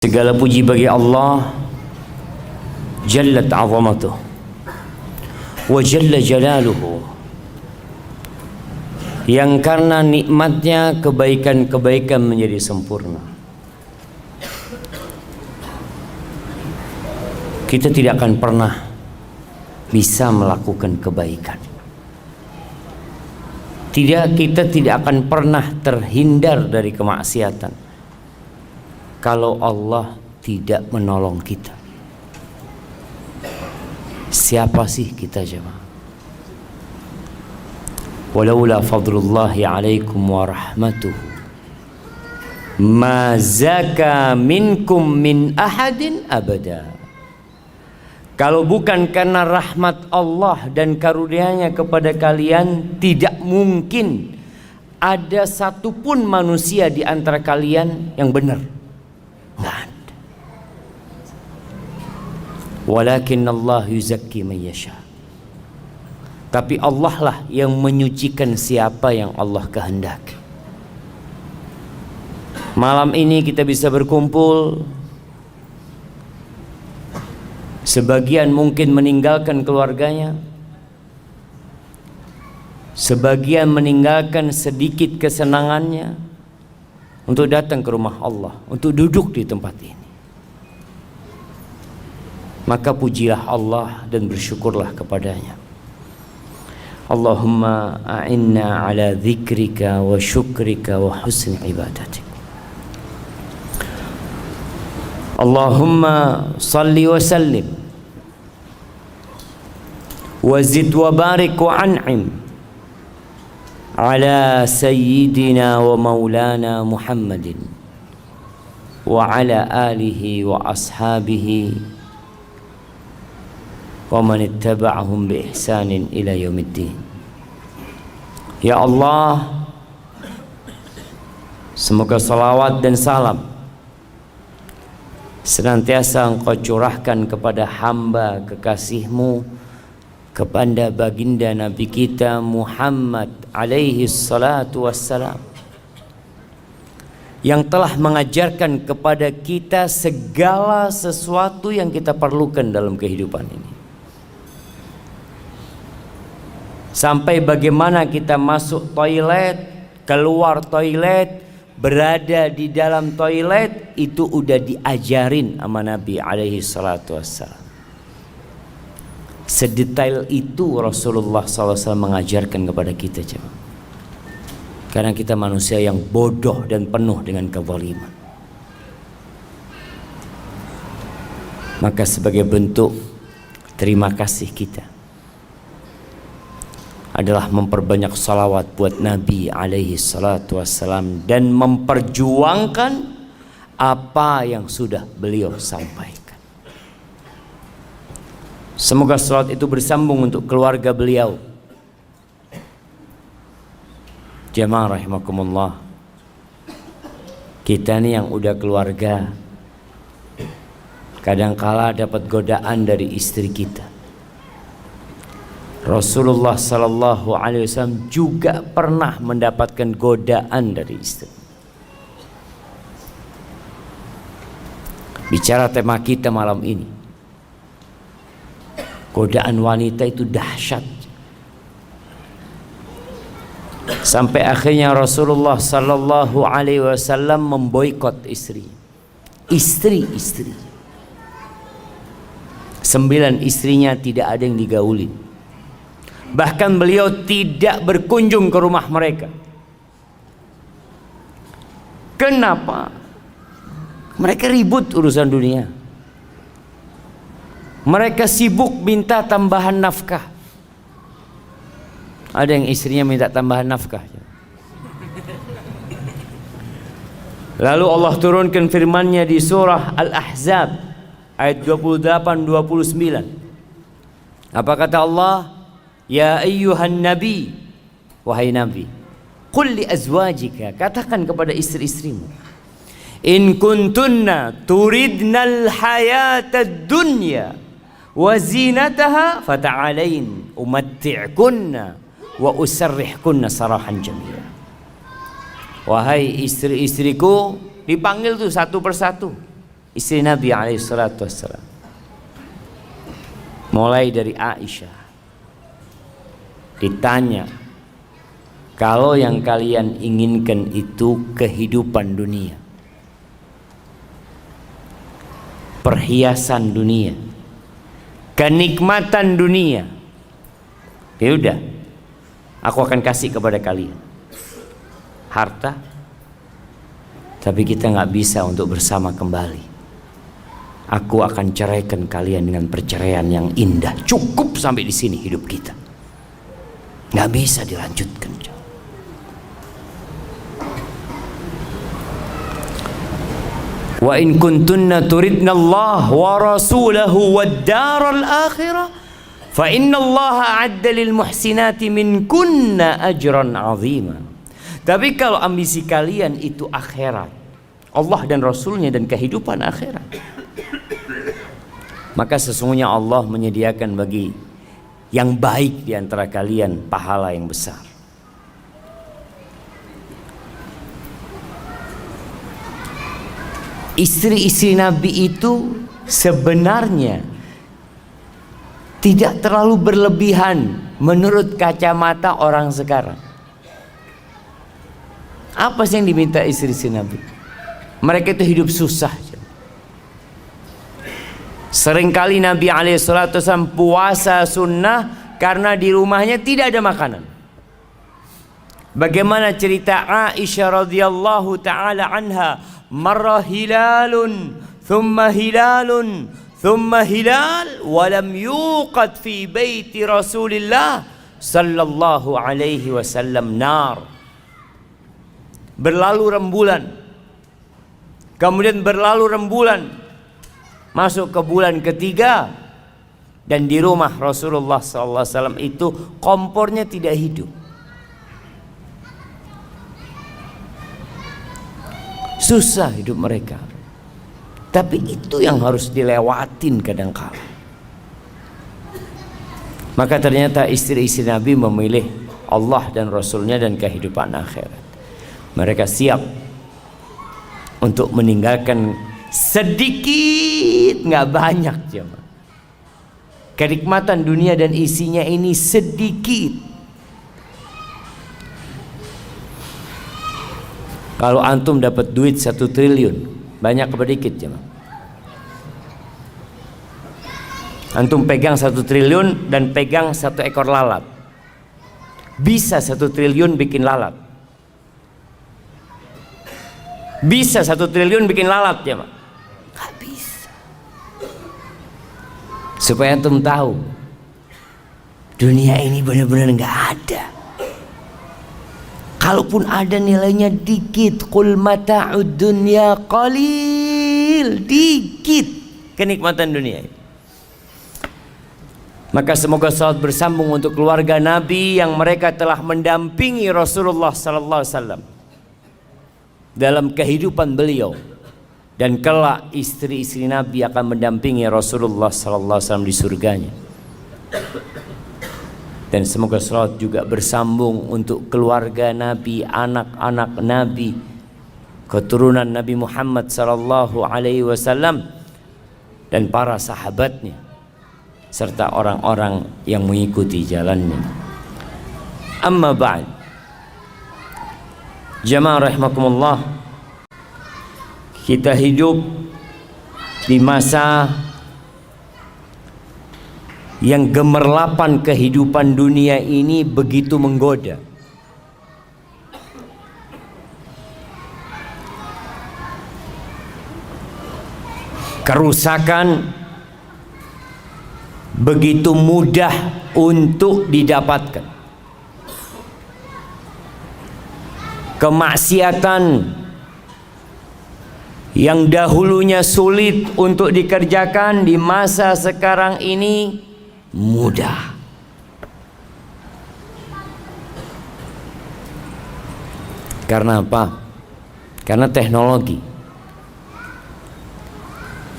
Segala puji bagi Allah Jallat azamatuh wa jalla jalaluhu, yang karena nikmatnya kebaikan-kebaikan menjadi sempurna. Kita tidak akan pernah bisa melakukan kebaikan. Kita tidak akan pernah terhindar dari kemaksiatan kalau Allah tidak menolong kita. Siapa sih kita jemaah? Walaula fadlullahi alaikum wa rahmatuhu ma zaka minkum min ahadin abada. Kalau bukan karena rahmat Allah dan karunia-Nya kepada kalian, tidak mungkin ada satupun manusia di antara kalian yang benar. Nggak ada. Walakin Allah yuzakki man yasha. Tapi Allah lah yang menyucikan siapa yang Allah kehendaki. Malam ini kita bisa berkumpul. Sebagian mungkin meninggalkan keluarganya, sebagian meninggalkan sedikit kesenangannya untuk datang ke rumah Allah, untuk duduk di tempat ini. Maka pujilah Allah dan bersyukurlah kepadanya. Allahumma a'inna ala dzikrika wa syukrika wa husni ibadatik. Allahumma salli wa sallim wa zid wa barik wa an'im ala sayyidina wa maulana Muhammadin wa ala alihi wa ashabihi wa man ittaba'ahum bi ihsanin ila yaumiddin. Ya Allah, semoga salawat dan salam senantiasa Engkau curahkan kepada hamba kekasih-Mu, kepada baginda Nabi kita Muhammad alaihi salatu wassalam, yang telah mengajarkan kepada kita segala sesuatu yang kita perlukan dalam kehidupan ini. Sampai bagaimana kita masuk toilet, keluar toilet, berada di dalam toilet, itu udah diajarin sama Nabi alaihi salatu wassalam. Sedetail itu Rasulullah SAW mengajarkan kepada kita, jemaah. Karena kita manusia yang bodoh dan penuh dengan kezaliman. Maka sebagai bentuk terima kasih kita adalah memperbanyak salawat buat Nabi alaihi salatu wassalam dan memperjuangkan apa yang sudah beliau sampaikan. Semoga salawat itu bersambung untuk keluarga beliau. Jemaah rahimakumullah, kita nih yang udah keluarga kadangkala dapat godaan dari istri kita. Rasulullah sallallahu alaihi wasallam juga pernah mendapatkan godaan dari istri. Bicara tema kita malam ini, godaan wanita itu dahsyat. Sampai akhirnya Rasulullah sallallahu alaihi wasallam memboikot istri. 9 istrinya tidak ada yang digaulin. Bahkan beliau tidak berkunjung ke rumah mereka. Kenapa? Mereka ribut urusan dunia. Mereka sibuk minta tambahan nafkah. Ada yang istrinya minta tambahan nafkah. Lalu Allah turunkan firman-Nya di surah Al-Ahzab ayat 28-29. Apa kata Allah? Ya ayyuhan nabi, wahai nabi, qul li azwajika, katakan kepada istri-istrimu, in kuntunna turidnal hayatad dunya wa zinataha fata'alain umatti'kunna wa usarrihkunna sarahan jamila. Wahai istri-istriku, dipanggil tuh satu persatu. istri Nabi SAW. Mulai dari Aisyah, ditanya, kalau yang kalian inginkan itu kehidupan dunia, perhiasan dunia, kenikmatan dunia, ya udah, aku akan kasih kepada kalian harta, tapi kita nggak bisa untuk bersama kembali. Aku akan ceraikan kalian dengan perceraian yang indah. Cukup sampai di sini hidup kita, nggak bisa dilanjutkan. Wa in kuntunna turidna Allah wa rasulahu wad daral akhirah fa inna Allah a'adda lil muhsinati minkunna ajran 'azima. Tapi kalau ambisi kalian itu akhirat, Allah dan Rasulnya dan kehidupan akhirat, maka sesungguhnya Allah menyediakan bagi yang baik di antara kalian pahala yang besar. Istri-istri Nabi itu sebenarnya tidak terlalu berlebihan menurut kacamata orang sekarang. Apa sih yang diminta istri-istri Nabi? Mereka itu hidup susah. Seringkali Nabi SAW puasa sunnah karena di rumahnya tidak ada makanan. Bagaimana cerita Aisyah radhiyallahu taala anha, marra hilalun thumma hilalun thumma hilal wa lam yuqad fi baiti Rasulillah sallallahu alaihi wasallam nar. Berlalu rembulan, kemudian berlalu rembulan, masuk ke bulan ketiga, dan di rumah Rasulullah SAW itu kompornya tidak hidup. Susah hidup mereka. Tapi itu yang harus dilewatin kadang-kala. Maka ternyata istri-istri Nabi memilih Allah dan Rasulnya dan kehidupan akhirat. Mereka siap untuk meninggalkan sedikit, nggak banyak jemaah. Kenikmatan dunia dan isinya ini sedikit. Kalau antum dapat duit 1 triliun, banyak apa dikit jemaah? Antum pegang 1 triliun dan pegang 1 ekor lalat, bisa 1 triliun bikin lalat? Bisa 1 triliun bikin lalat jemaah? Gak bisa. Supaya antum tahu, dunia ini benar-benar gak ada. Kalaupun ada nilainya dikit. Qul mata'ud dunya qalil, dikit kenikmatan dunia. Maka semoga salat bersambung untuk keluarga Nabi yang mereka telah mendampingi Rasulullah sallallahu alaihi wasallam dalam kehidupan beliau, dan kelak istri-istri Nabi akan mendampingi Rasulullah sallallahu alaihi wasallam di surganya. Dan semoga salat juga bersambung untuk keluarga Nabi, anak-anak Nabi, keturunan Nabi Muhammad sallallahu alaihi wasallam, dan para sahabatnya serta orang-orang yang mengikuti jalannya. Amma ba'd, jamaah rahimakumullah, kita hidup di masa yang gemerlapan kehidupan dunia ini begitu menggoda. Kerusakan begitu mudah untuk didapatkan. Kemaksiatan yang dahulunya sulit untuk dikerjakan di masa sekarang ini mudah. Karena apa? Karena teknologi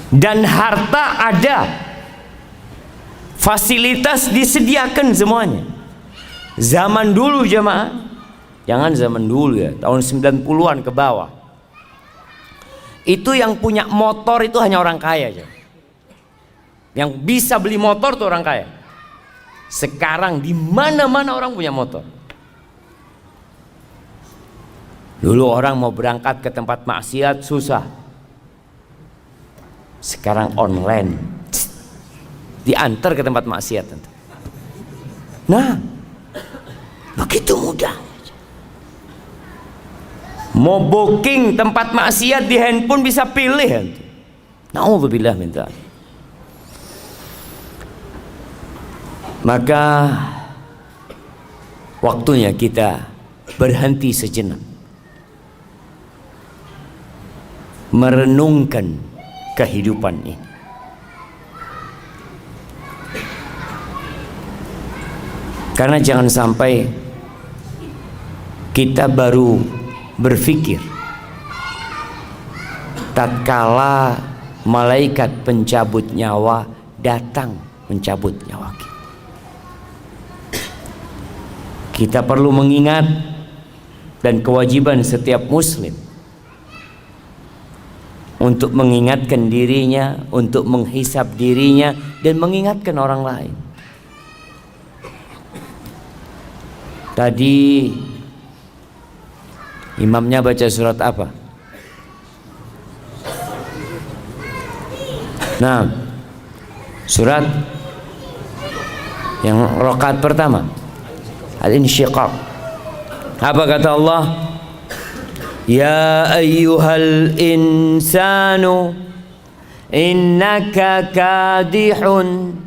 dan harta ada, fasilitas disediakan semuanya. Zaman dulu jemaah, jangan zaman dulu ya, tahun 90-an ke bawah, Itu yang punya motor itu hanya orang kaya aja. Yang bisa beli motor tuh orang kaya. Sekarang di mana-mana orang punya motor. Dulu orang mau berangkat ke tempat maksiat susah. Sekarang online. Diantar ke tempat maksiat. Nah, begitu mudah. Mau booking tempat maksiat di handphone bisa pilih. Na'udzubillah min dzalik. Maka waktunya kita berhenti sejenak, merenungkan kehidupan ini. Karena jangan sampai kita baru berpikir tatkala malaikat pencabut nyawa datang mencabut nyawa kita. Kita perlu mengingat, dan kewajiban setiap muslim untuk mengingatkan dirinya, untuk menghisap dirinya, dan mengingatkan orang lain. Tadi imamnya baca surat apa? Nah, surat yang rakaat pertama, Al-Insyiqaq. Apa kata Allah? Ya ayyuhal insanu innaka kadihun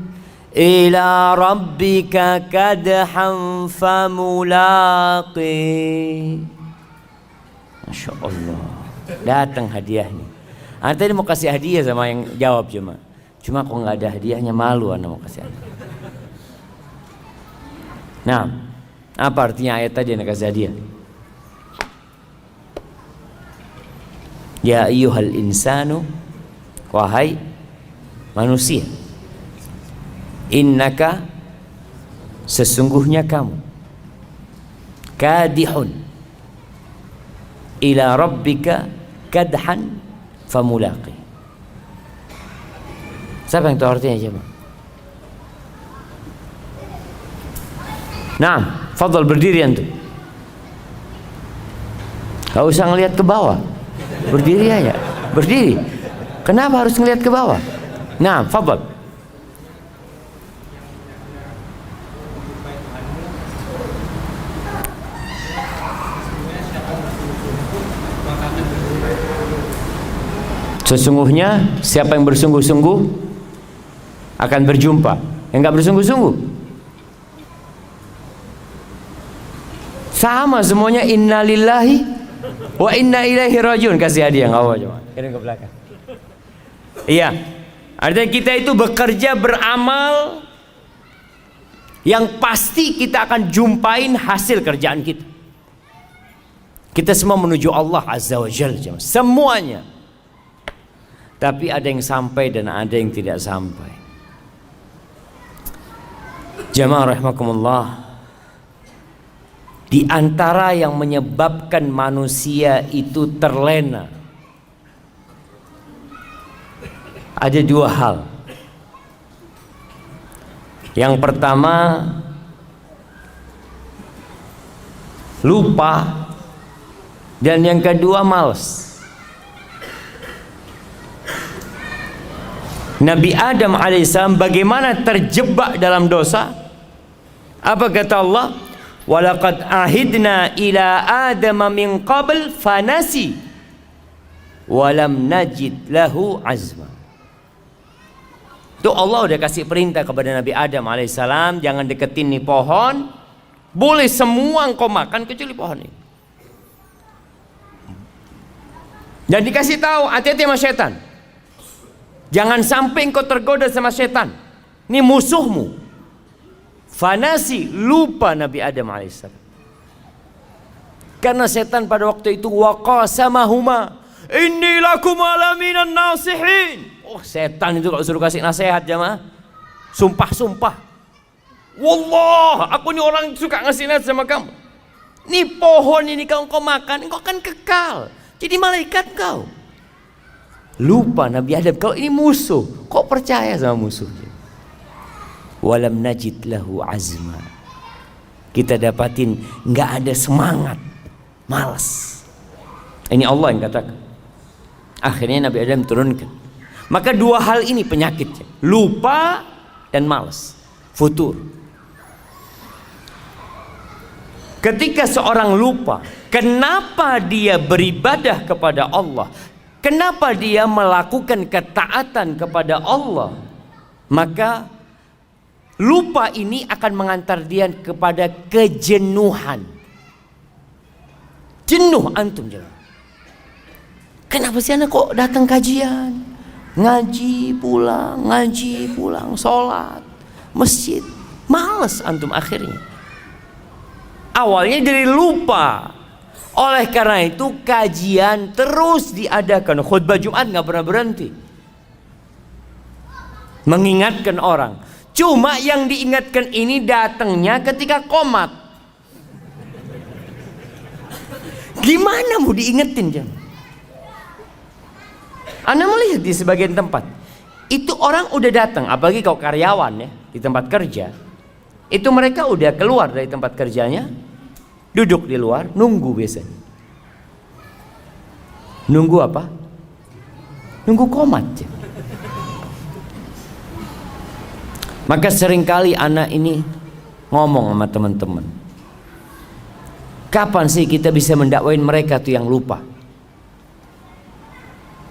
ila rabbika kadhan famulaqi. Masya Allah, datang hadiahnya. Anda tadi mau kasih hadiah sama yang jawab cuma kok nggak ada hadiahnya, malu Anda mau kasih hadiah. Nah, apa artinya ayat tadi yang kasih hadiah? Ya ayyuhal insanu, wahai manusia, innaka, sesungguhnya kamu, kadihun ila rabbika kadhan famulaqi. Siapa yang tahu artinya coba? Nah, fadhal berdiri antum. Gak usah ngelihat ke bawah, berdiri aja, berdiri. Kenapa harus ngelihat ke bawah? Nah, fadhal. Sesungguhnya siapa yang bersungguh-sungguh akan berjumpa. Yang enggak bersungguh-sungguh sama semuanya. Innalillahi wa inna ilaihi rajiun. Kasih hadiah enggak apa coba. Kirim ke belakang. Iya. Artinya kita itu bekerja beramal yang pasti kita akan jumpain hasil kerjaan kita. Kita semua menuju Allah Azza wa Jalla, semuanya. Tapi ada yang sampai dan ada yang tidak sampai. Jamaah rahimakumullah, di antara yang menyebabkan manusia itu terlena ada dua hal. Yang pertama, lupa, dan yang kedua malas. Nabi Adam alaihissalam bagaimana terjebak dalam dosa? Apa kata Allah? Walaqad ahidna ila Adam min qabl fanasi walam najid lahu azma. Itu Allah udah kasih perintah kepada Nabi Adam alaihissalam, jangan deketin nih pohon, boleh semua engkau makan kecuali pohon ini. Dan dikasih tahu hati-hati sama setan. Jangan sampai engkau tergoda sama setan. Ini musuhmu. Fanasi, lupa Nabi Adam alaihissalam. Karena setan pada waktu itu waqasamahuma inni lakum alaminan nasihin. Oh, setan itu kalau suruh kasih nasihat jamaah, sumpah-sumpah. Wallah, aku ini orang suka ngasih nasihat sama kamu. Ini pohon ini kalau engkau makan, engkau akan kekal. Jadi malaikat kau. Lupa Nabi Adam kalau ini musuh, kok percaya sama musuhnya. Walam najid lahu azma. Kita dapatin nggak ada semangat, malas. Ini Allah yang katakan. Akhirnya Nabi Adam turunkan. Maka dua hal ini penyakitnya, lupa dan malas, futur. Ketika seorang lupa, kenapa dia beribadah kepada Allah? Kenapa dia melakukan ketaatan kepada Allah? Maka lupa ini akan mengantar dia kepada kejenuhan. Jenuh antum jenuh. Kenapa sih anak kok datang kajian? Ngaji pulang, sholat, masjid. Males antum akhirnya. Awalnya dari lupa. Oleh karena itu kajian terus diadakan. Khutbah Jumat nggak pernah berhenti. Mengingatkan orang. Cuma yang diingatkan ini datangnya ketika qomat. Gimana mau diingetin jam? Anda melihat di sebagian tempat itu orang udah datang, apalagi kalau karyawan ya di tempat kerja, itu mereka udah keluar dari tempat kerjanya, duduk di luar, nunggu biasanya. Nunggu apa? Nunggu qomat. Maka seringkali anak ini ngomong sama teman-teman, kapan sih kita bisa mendakwain mereka tuh yang lupa?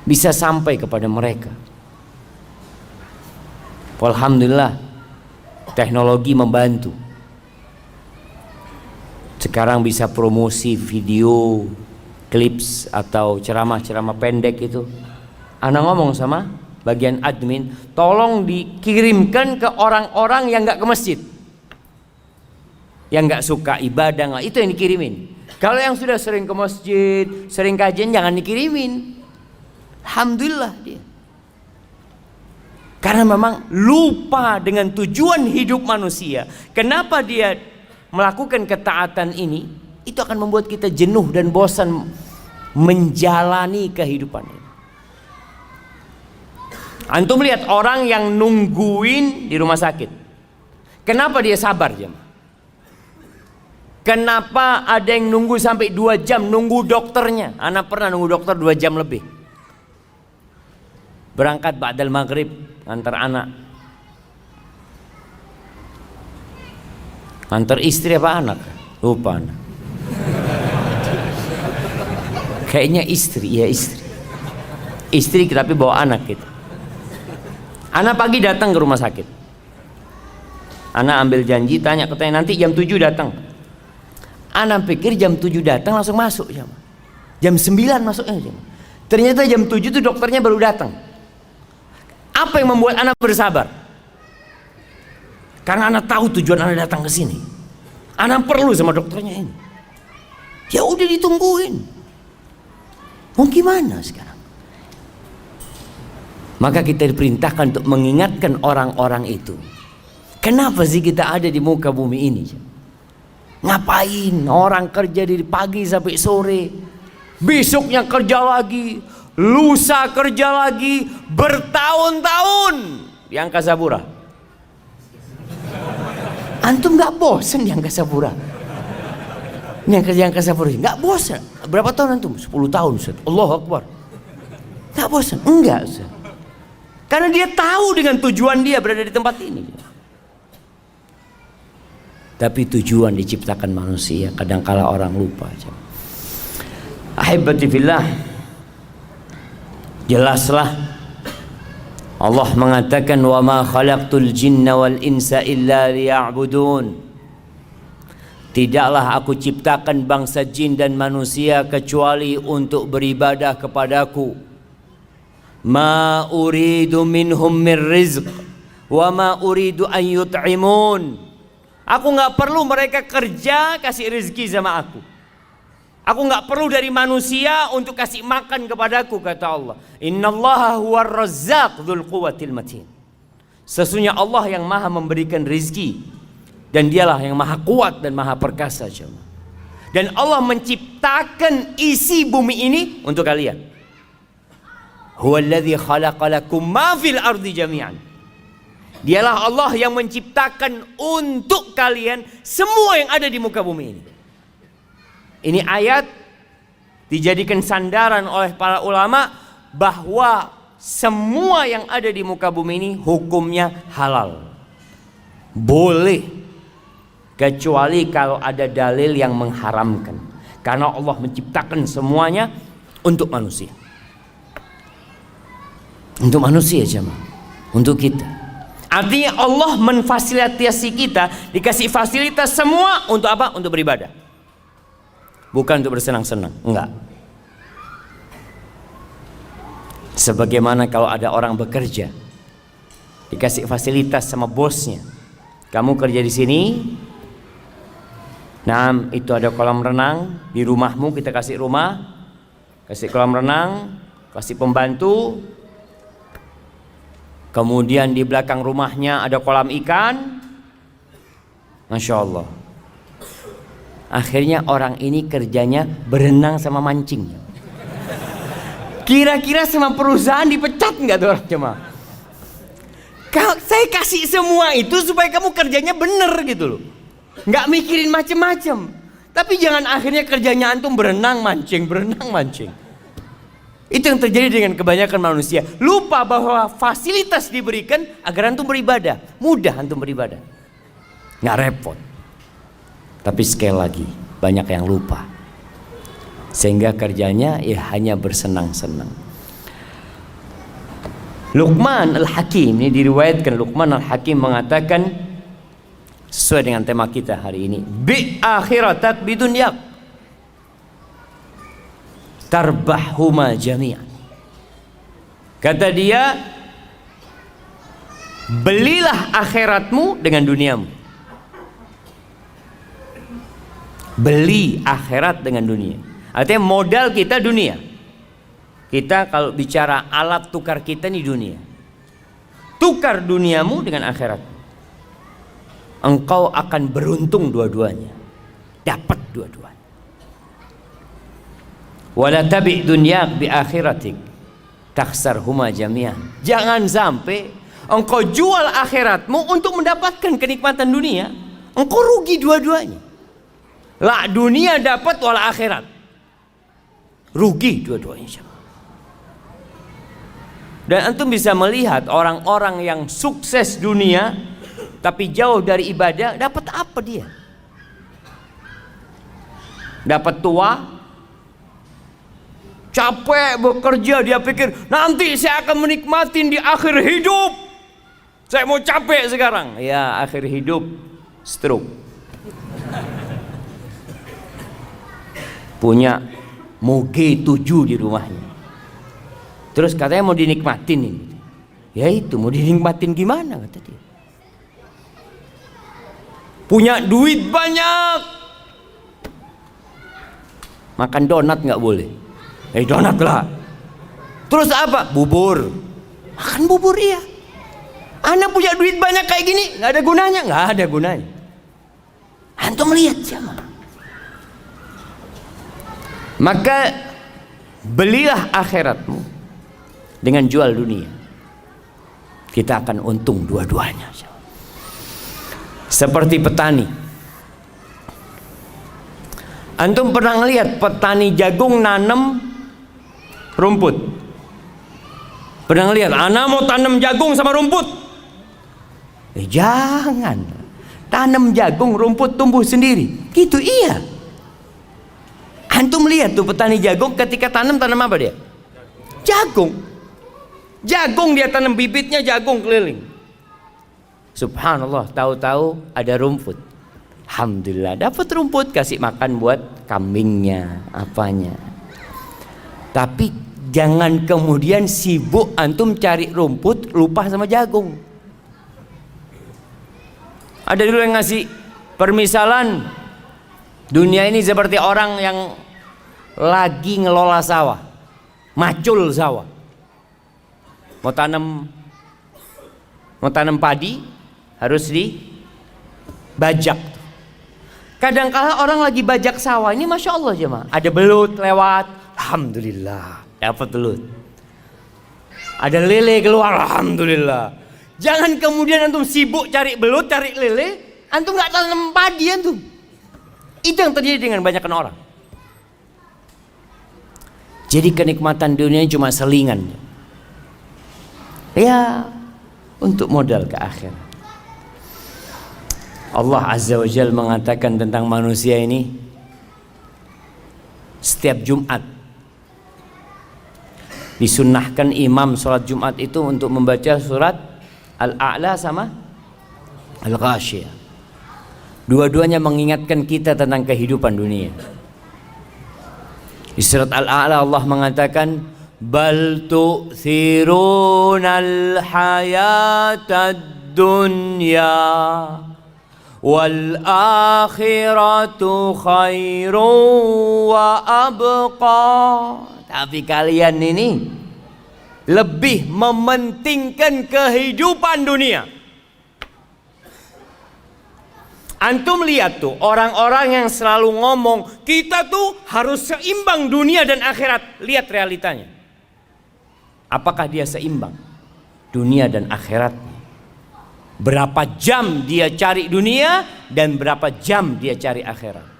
Bisa sampai kepada mereka. Alhamdulillah teknologi membantu. Sekarang bisa promosi video, clips atau ceramah-ceramah pendek itu. Ana ngomong sama bagian admin, tolong dikirimkan ke orang-orang yang nggak ke masjid, yang nggak suka ibadah, itu yang dikirimin. Kalau yang sudah sering ke masjid, sering kajian, jangan dikirimin. Alhamdulillah dia. Karena memang lupa dengan tujuan hidup manusia. Kenapa dia melakukan ketaatan ini? Itu akan membuat kita jenuh dan bosan menjalani kehidupan ini. Antum lihat orang yang nungguin di rumah sakit. Kenapa dia sabar jam? Kenapa ada yang nunggu sampai 2 jam nunggu dokternya? Anak pernah nunggu dokter 2 jam lebih. Berangkat ba'dal maghrib antar anak. Antar istri apa anak? Lupa anak. Kayaknya istri, ya istri. Istri tapi bawa anak gitu. Anak pagi datang ke rumah sakit. Anak ambil janji, tanya nanti jam 7 datang. Anak pikir jam 7 datang langsung masuk jam. Jam 9 masuknya jam. Ternyata jam 7 tuh dokternya baru datang. Apa yang membuat anak bersabar? Karena anak tahu tujuan anak datang ke sini. Anak perlu sama dokternya ini. Ya udah ditungguin. Mau gimana sekarang? Maka kita diperintahkan untuk mengingatkan orang-orang itu. Kenapa sih kita ada di muka bumi ini? Ngapain? Orang kerja dari pagi sampai sore, besoknya kerja lagi, lusa kerja lagi, bertahun-tahun di Angkasa Pura. Antum nggak bosan di Angkasa Pura? Ini yang kerja Angkasa Pura nggak bosan? Berapa tahun antum? 10 tahun Ustaz. Allahu Akbar. Nggak bosan? Enggak Ustaz. Karena dia tahu dengan tujuan dia berada di tempat ini. Tapi tujuan diciptakan manusia, kadangkala orang lupa. Ahibati fillah, jelaslah Allah mengatakan wa ma khalaqtul jinna wal insa illa liya'budun. Tidaklah aku ciptakan bangsa jin dan manusia kecuali untuk beribadah kepadaku. Ma uridu minhum min rizq wa ma uridu an yut'imun. Aku nggak perlu mereka kerja kasih rezeki sama aku. Aku nggak perlu dari manusia untuk kasih makan kepadaku, kata Allah. Innallaha huwar razzaq dzul quwwatil matin. Sesungguhnya Allah yang maha memberikan rezeki dan dialah yang maha kuat dan maha perkasa. Dan Allah menciptakan isi bumi ini untuk kalian. Huwallazi khalaqalakum ma fil ardi jami'an. Dialah Allah yang menciptakan untuk kalian semua yang ada di muka bumi ini. Ini ayat dijadikan sandaran oleh para ulama bahwa semua yang ada di muka bumi ini hukumnya halal. Boleh, kecuali kalau ada dalil yang mengharamkan. Karena Allah menciptakan semuanya untuk manusia. Untuk manusia jemaah, untuk kita. Artinya Allah memfasilitasi kita, dikasih fasilitas semua untuk apa? Untuk beribadah. Bukan untuk bersenang-senang, enggak. Sebagaimana kalau ada orang bekerja, dikasih fasilitas sama bosnya. Kamu kerja di sini, nah itu ada kolam renang di rumahmu, kita kasih rumah, kasih kolam renang, kasih pembantu. Kemudian di belakang rumahnya ada kolam ikan. Masya Allah. Akhirnya orang ini kerjanya berenang sama mancing. Kira-kira sama perusahaan dipecat nggak tuh orang jemaah? Saya kasih semua itu supaya kamu kerjanya bener gitu loh. Nggak mikirin macem-macem. Tapi jangan akhirnya kerjanya antum berenang mancing, berenang mancing. Itu yang terjadi dengan kebanyakan manusia. Lupa bahwa fasilitas diberikan agar antum beribadah. Mudah antum beribadah, nggak repot. Tapi sekali lagi banyak yang lupa, sehingga kerjanya ya hanya bersenang-senang. Luqman Al-Hakim, ini diriwayatkan Luqman Al-Hakim mengatakan sesuai dengan tema kita hari ini, bi akhiratat bidunyak tarbahhuma jami'an. Kata dia, belilah akhiratmu dengan duniamu. Beli akhirat dengan dunia. Artinya modal kita dunia. Kita kalau bicara alat tukar kita nih dunia. Tukar duniamu dengan akhirat. Engkau akan beruntung dua-duanya. Dapat dua-duanya. Wala tabi' dunyak bi akhiratik takhsarhuma jami'an. Jangan sampai engkau jual akhiratmu untuk mendapatkan kenikmatan dunia. Engkau rugi dua-duanya. La dunia dapat wala akhirat. Rugi dua-duanya. Dan antum bisa melihat orang-orang yang sukses dunia tapi jauh dari ibadah, dapat apa dia? Dapat tua, capek bekerja, dia pikir nanti saya akan menikmatin di akhir hidup. Saya mau capek sekarang. Ya, akhir hidup stroke. Punya moge 7 di rumahnya. Terus katanya mau dinikmatin ini. Ya itu mau dinikmatin gimana kata dia. Punya duit banyak, makan donat nggak boleh. Donat lah. Terus apa? Bubur. Makan bubur iya. Anak punya duit banyak kayak gini, nggak ada gunanya, nggak ada gunanya. Antum lihat siapa? Maka belilah akhiratmu dengan jual dunia. Kita akan untung dua-duanya. Seperti petani. Antum pernah ngelihat petani jagung nanam rumput? Pernah ngelihat anak mau tanam jagung sama rumput? Jangan. Tanam jagung, rumput tumbuh sendiri. Gitu iya. Antum lihat tuh petani jagung ketika tanam apa dia? Jagung. Jagung dia tanam bibitnya, jagung keliling. Subhanallah, tahu-tahu ada rumput. Alhamdulillah dapat rumput, kasih makan buat kambingnya, apanya. Tapi jangan kemudian sibuk antum cari rumput, lupa sama jagung. Ada dulu yang ngasih permisalan, dunia ini seperti orang yang lagi ngelola sawah, macul sawah. Mau tanam padi harus dibajak. Kadang-kala orang lagi bajak sawah ini, masya Allah jemaah, ada belut lewat, alhamdulillah dapat belut. Ada lele keluar, alhamdulillah. Jangan kemudian antum sibuk cari belut, cari lele, antum nggak tanam padi antum. Itu yang terjadi dengan banyak orang. Jadi kenikmatan dunia cuma selingan. Ya, untuk modal ke akhirat. Allah Azza wa Jalla mengatakan tentang manusia ini, setiap Jumat disunnahkan imam sholat Jumat itu untuk membaca surat Al-A'la sama Al-Ghasyiyah. Dua-duanya mengingatkan kita tentang kehidupan dunia. Di surat Al-A'la Allah mengatakan, bal tu'thirunal hayatad dunya wal akhiratu khairu wa abqa. Tapi kalian ini lebih mementingkan kehidupan dunia. Antum lihat tuh orang-orang yang selalu ngomong kita tuh harus seimbang dunia dan akhirat. Lihat realitanya. Apakah dia seimbang dunia dan akhirat? Berapa jam dia cari dunia dan berapa jam dia cari akhirat?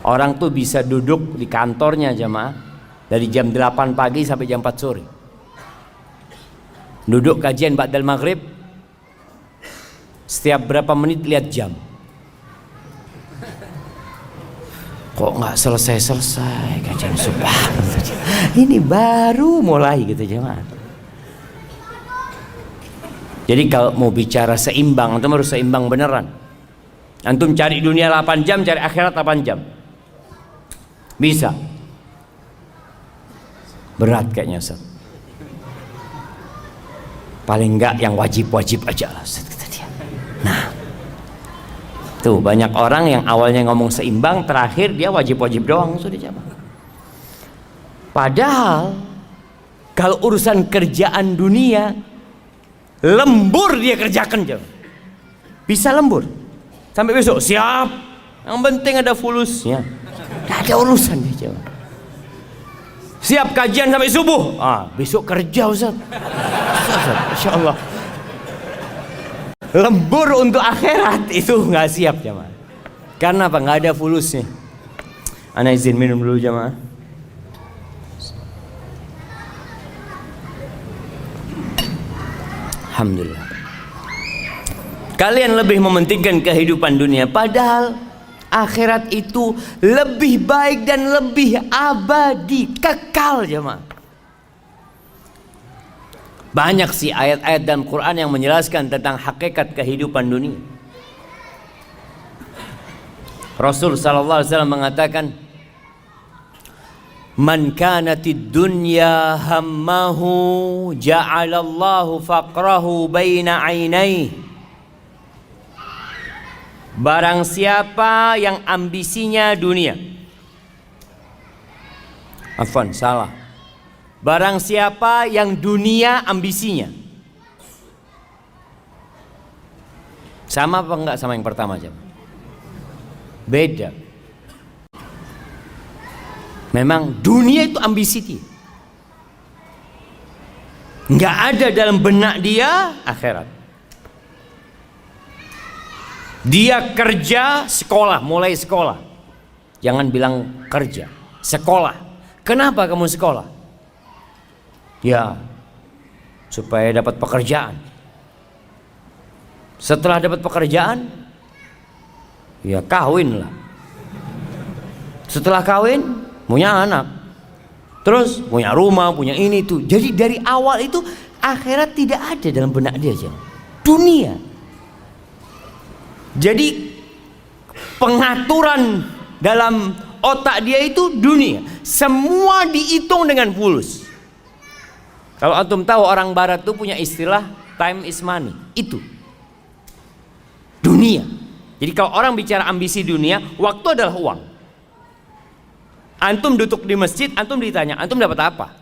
Orang tuh bisa duduk di kantornya jamaah dari jam 8 pagi sampai jam 4 sore. Duduk kajian ba'dal maghrib, setiap berapa menit lihat jam. Kok nggak selesai-selesai kajian, subhanallah. Ini baru mulai gitu jemaah. Jadi kalau mau bicara seimbang, antum harus seimbang beneran. Antum cari dunia 8 jam, cari akhirat 8 jam. Bisa? Berat kayaknya Ustaz. Paling enggak yang wajib-wajib aja lah Ustaz, kata dia. Nah, tuh banyak orang yang awalnya ngomong seimbang, terakhir dia wajib-wajib doang sudah jamaah. Padahal kalau urusan kerjaan dunia, lembur dia kerjakan jamaah. Bisa lembur sampai besok, siap. Yang penting ada fulusnya. Gak ada urusan dia jamaah. Siap kajian sampai subuh. Besok kerja Ustaz. Insya Allah. Lembur untuk akhirat itu nggak siap jamaah. Karena apa? Nggak ada fulusnya. Ana izin minum dulu jamaah. Alhamdulillah. Kalian lebih mementingkan kehidupan dunia, padahal akhirat itu lebih baik dan lebih abadi, kekal jemaah. Banyak sih ayat-ayat dalam Quran yang menjelaskan tentang hakikat kehidupan dunia. Rasul sallallahu alaihi wasallam mengatakan, "Man kanatid dunya hammahu ja'alallahu faqrahu baina 'ainaihi." Barang siapa yang ambisinya dunia, salah. Barang siapa yang dunia ambisinya, sama apa enggak sama yang pertama aja? Beda. Memang dunia itu ambisi dia. Enggak ada dalam benak dia akhirat. Dia kerja, sekolah, mulai sekolah. Jangan bilang kerja, sekolah. Kenapa kamu sekolah? Ya, supaya dapat pekerjaan. Setelah dapat pekerjaan, ya kawin lah. Setelah kawin, punya anak. Terus punya rumah, punya ini tuh. Jadi dari awal itu akhirat tidak ada dalam benak dia aja. Dunia. Jadi pengaturan dalam otak dia itu dunia. Semua dihitung dengan fulus. Kalau antum tahu orang barat tuh punya istilah time is money. Itu dunia. Jadi kalau orang bicara ambisi dunia, waktu adalah uang. Antum duduk di masjid, antum ditanya, antum dapat apa?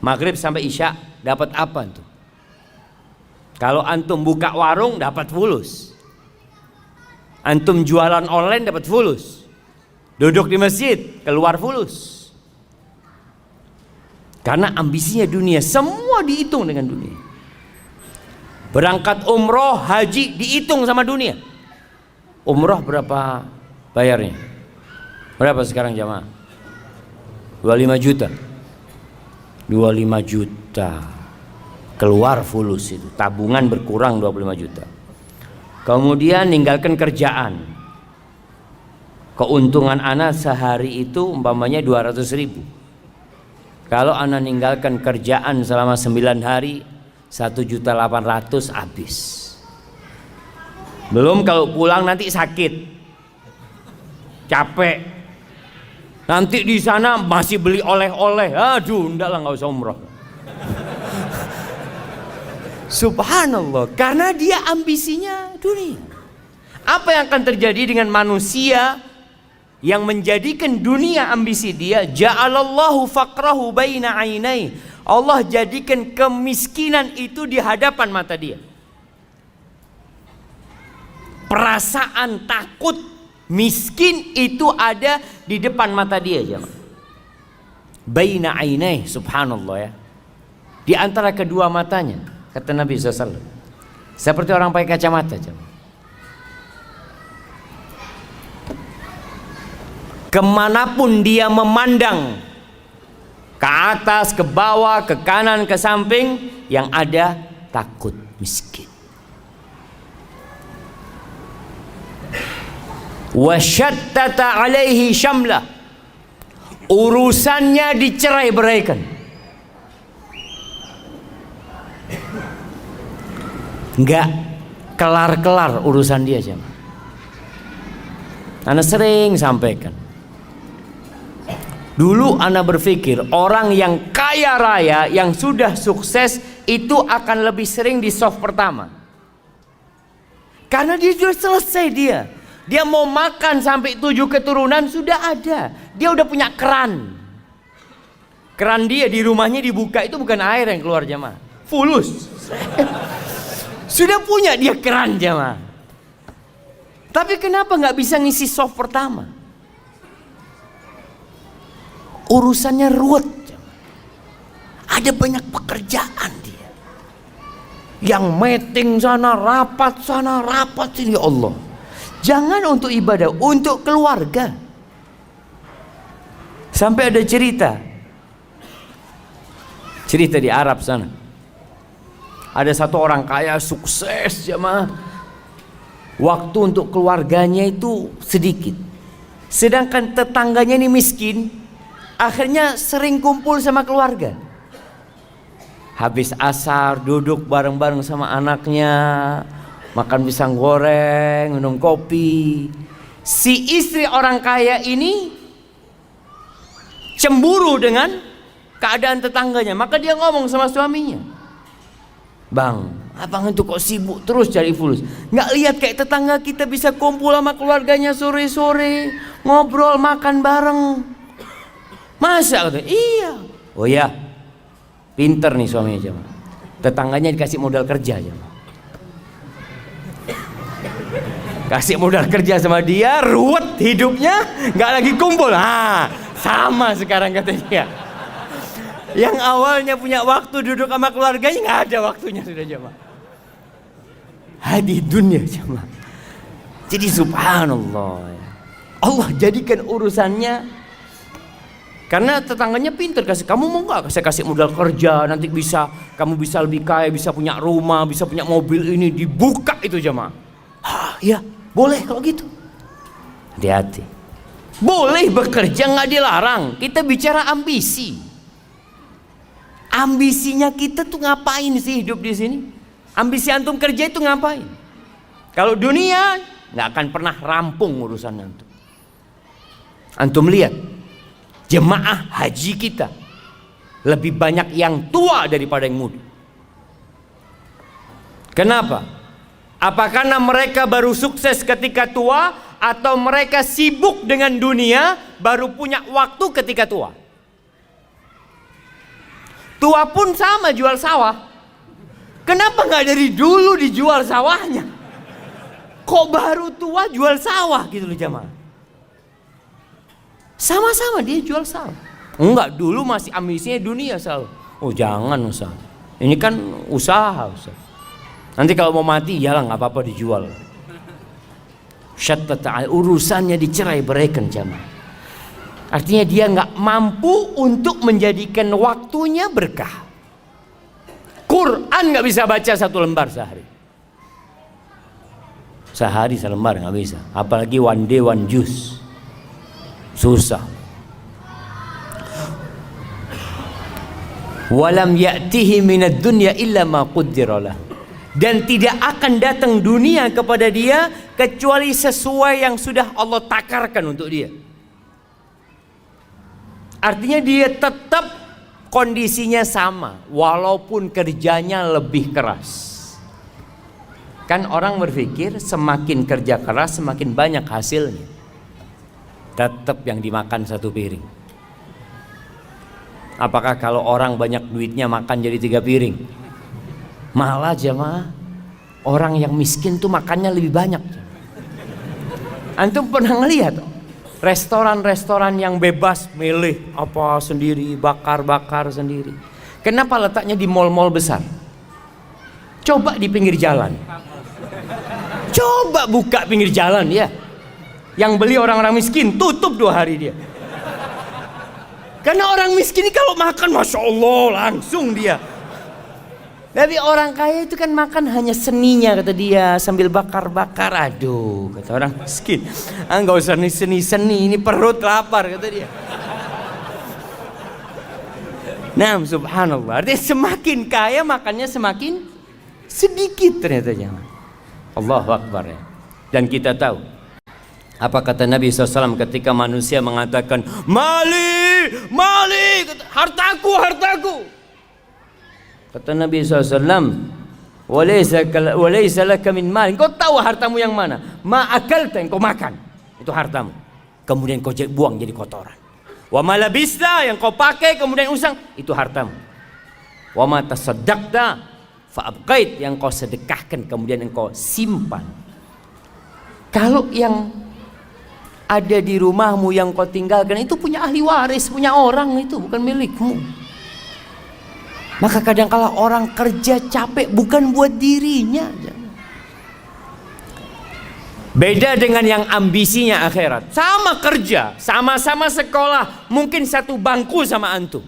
Maghrib sampai Isya dapat apa antum? Kalau antum buka warung dapat fulus. Antum jualan online dapat fulus. Duduk di masjid, keluar fulus. Karena ambisinya dunia, semua dihitung dengan dunia. Berangkat umroh, haji dihitung sama dunia. Umroh berapa bayarnya? Berapa sekarang jamaah? 25 juta. 25 juta. Keluar fulus itu, tabungan berkurang 25 juta. Kemudian ninggalkan kerjaan. Keuntungan anak sehari itu umpamanya 200.000. Kalau anak ninggalkan kerjaan selama 9 hari 1.800.000 habis. Belum kalau pulang nanti sakit, capek, nanti di sana masih beli oleh-oleh. Aduh, enggak lah, nggak usah umroh. Subhanallah, karena dia ambisinya dunia. Apa yang akan terjadi dengan manusia yang menjadikan dunia ambisi dia? Ja'alallahu faqrahu baina ainai. Allah jadikan kemiskinan itu di hadapan mata dia. Perasaan takut miskin itu ada di depan mata dia, jemaah. Baina ainai, subhanallah ya. Di antara kedua matanya, kata Nabi SAW. Seperti orang pakai kacamata, jemaah. Kemanapun dia memandang, ke atas, ke bawah, ke kanan, ke samping, yang ada takut miskin. Wasyattata alaihi syamlah, urusannya dicerai-beraikan. Enggak kelar-kelar urusan dia, jemaah. Ana sering sampaikan. Dulu ana berpikir orang yang kaya raya, yang sudah sukses itu akan lebih sering di soft pertama. Karena dia sudah selesai dia. Dia mau makan sampai 7 keturunan sudah ada. Dia udah punya keran. Keran dia di rumahnya dibuka itu bukan air yang keluar, jemaah. Fulus. Sudah punya dia keran, jemaah. Tapi kenapa nggak bisa ngisi soft pertama? Urusannya ruwet. Ada banyak pekerjaan dia. Yang meeting sana, rapat sini, ya Allah. Jangan untuk ibadah, untuk keluarga. Sampai ada cerita di Arab sana. Ada satu orang kaya sukses, jemaah. Waktu untuk keluarganya itu sedikit. Sedangkan tetangganya ini miskin. Akhirnya sering kumpul sama keluarga. Habis asar duduk bareng-bareng sama anaknya, makan pisang goreng, minum kopi. Si istri orang kaya ini cemburu dengan keadaan tetangganya. Maka dia ngomong sama suaminya, "Bang, abang itu kok sibuk terus cari fulus? Nggak lihat kayak tetangga kita bisa kumpul sama keluarganya sore-sore, ngobrol, makan bareng. Masa?" Kata, "Iya." Oh ya, pinter nih suaminya, jemaah. Tetangganya dikasih modal kerja, jemaah. Kasih modal kerja sama dia, ruwet hidupnya, nggak lagi kumpul. Sama sekarang katanya. Yang awalnya punya waktu duduk sama keluarganya, nggak ada waktunya sudah, jemaah. Hadi dunia, jemaah. Jadi subhanallah, Allah jadikan urusannya. Karena tetangganya pintar, kasih, "Kamu mau nggak saya kasih modal kerja, nanti kamu bisa lebih kaya, bisa punya rumah, bisa punya mobil ini." Dibuka itu, jemaah. Ya boleh kalau gitu. Hati-hati. Boleh bekerja, nggak dilarang. Kita bicara ambisi. Ambisinya kita tuh ngapain sih hidup di sini? Ambisi antum kerja itu ngapain? Kalau dunia nggak akan pernah rampung urusan antum. Antum lihat jemaah haji kita lebih banyak yang tua daripada yang muda. Kenapa? Apa karena mereka baru sukses ketika tua, atau mereka sibuk dengan dunia baru punya waktu ketika tua? Tua pun sama jual sawah. Kenapa nggak dari dulu dijual sawahnya? Kok baru tua jual sawah gitu loh, jemaah. Sama-sama dia jual saham. Enggak, dulu masih ambisinya dunia saham. Oh jangan Ustaz, ini kan usaha Ustaz. Nanti kalau mau mati ya lah nggak apa-apa dijual. Syattata, urusannya dicerai beraikan jamaah. Artinya dia nggak mampu untuk menjadikan waktunya berkah. Quran nggak bisa baca 1 lembar sehari. Sehari selembar nggak bisa. Apalagi one day one juice. Susah. Walam ya'tihi minad dunya illa ma qaddara lah. Dan tidak akan datang dunia kepada dia kecuali sesuai yang sudah Allah takarkan untuk dia. Artinya dia tetap kondisinya sama walaupun kerjanya lebih keras. Kan orang berpikir semakin kerja keras semakin banyak hasilnya. Tetap yang dimakan 1 piring. Apakah kalau orang banyak duitnya makan jadi 3 piring? Malah jemaah, orang yang miskin tuh makannya lebih banyak. Antum pernah ngelihat restoran-restoran yang bebas milih apa sendiri, bakar-bakar sendiri? Kenapa letaknya di mal-mal besar? Coba di pinggir jalan. Coba buka pinggir jalan ya. Yang beli orang-orang miskin, tutup 2 hari dia. Karena orang miskin ini kalau makan Masya Allah langsung dia. Tapi orang kaya itu kan makan hanya seninya kata dia, sambil bakar-bakar. Aduh kata orang miskin, nggak usah seni-seni, ini perut lapar kata dia. Nah subhanallah, artinya semakin kaya makannya semakin sedikit ternyata jangan. Allahu Akbar ya. Dan kita tahu apa kata Nabi SAW ketika manusia mengatakan Mali, Mali, hartaku, hartaku. Kata Nabi SAW, walaysa laka min mal. Kau tahu hartamu yang mana? Ma akalta, yang kau makan, itu hartamu. Kemudian kau buang jadi kotoran. Wa ma labista, yang kau pakai kemudian usang, itu hartamu. Wa ma tasaddaqta fa abqait, yang kau sedekahkan kemudian engkau simpan. Kalau yang ada di rumahmu yang kau tinggalkan itu punya ahli waris, punya orang, itu bukan milikmu. Maka kadang-kala orang kerja capek bukan buat dirinya. Beda dengan yang ambisinya akhirat. Sama kerja, sama-sama sekolah, mungkin satu bangku sama antum,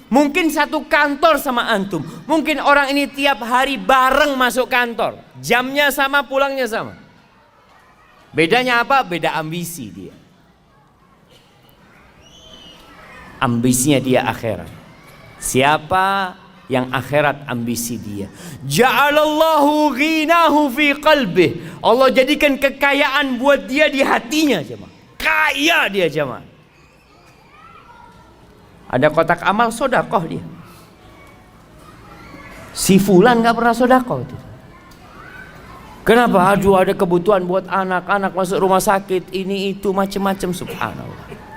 mungkin satu kantor sama antum. Mungkin orang ini tiap hari bareng masuk kantor, jamnya sama, pulangnya sama. Bedanya apa? Beda ambisi dia. Ambisinya dia akhirat. Siapa yang akhirat ambisi dia, ja'alallahu ghinahu fi qalbih, Allah jadikan kekayaan buat dia di hatinya jemaah. Kaya dia jemaah. Ada kotak amal sodakoh dia. Si fulan gak pernah sodakoh itu. Kenapa? Aduh ada kebutuhan buat anak-anak masuk rumah sakit, ini itu macam-macam, subhanallah.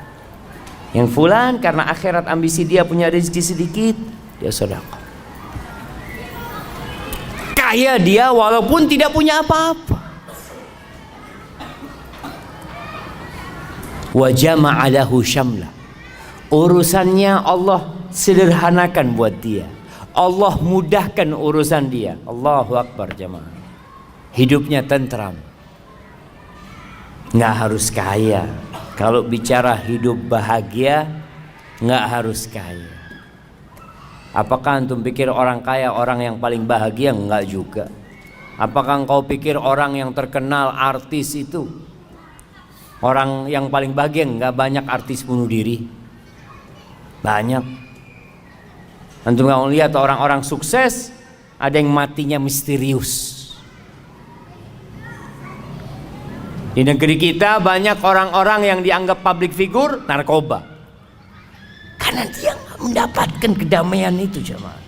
Yang fulan karena akhirat ambisi dia punya rezeki sedikit, dia sedekah. Kaya dia walaupun tidak punya apa-apa. Wa jama'a lahu syamla. Urusannya Allah sederhanakan buat dia. Allah mudahkan urusan dia. Allahu Akbar jamaah. Hidupnya tentram. Nggak harus kaya. Kalau bicara hidup bahagia, nggak harus kaya. Apakah antum pikir orang kaya orang yang paling bahagia? Enggak juga. Apakah engkau pikir orang yang terkenal artis itu orang yang paling bahagia? Enggak, banyak artis bunuh diri. Banyak. Antum nggak lihat orang-orang sukses ada yang matinya misterius. Di negeri kita banyak orang-orang yang dianggap public figure narkoba. Karena dia mendapatkan kedamaian itu jemaah.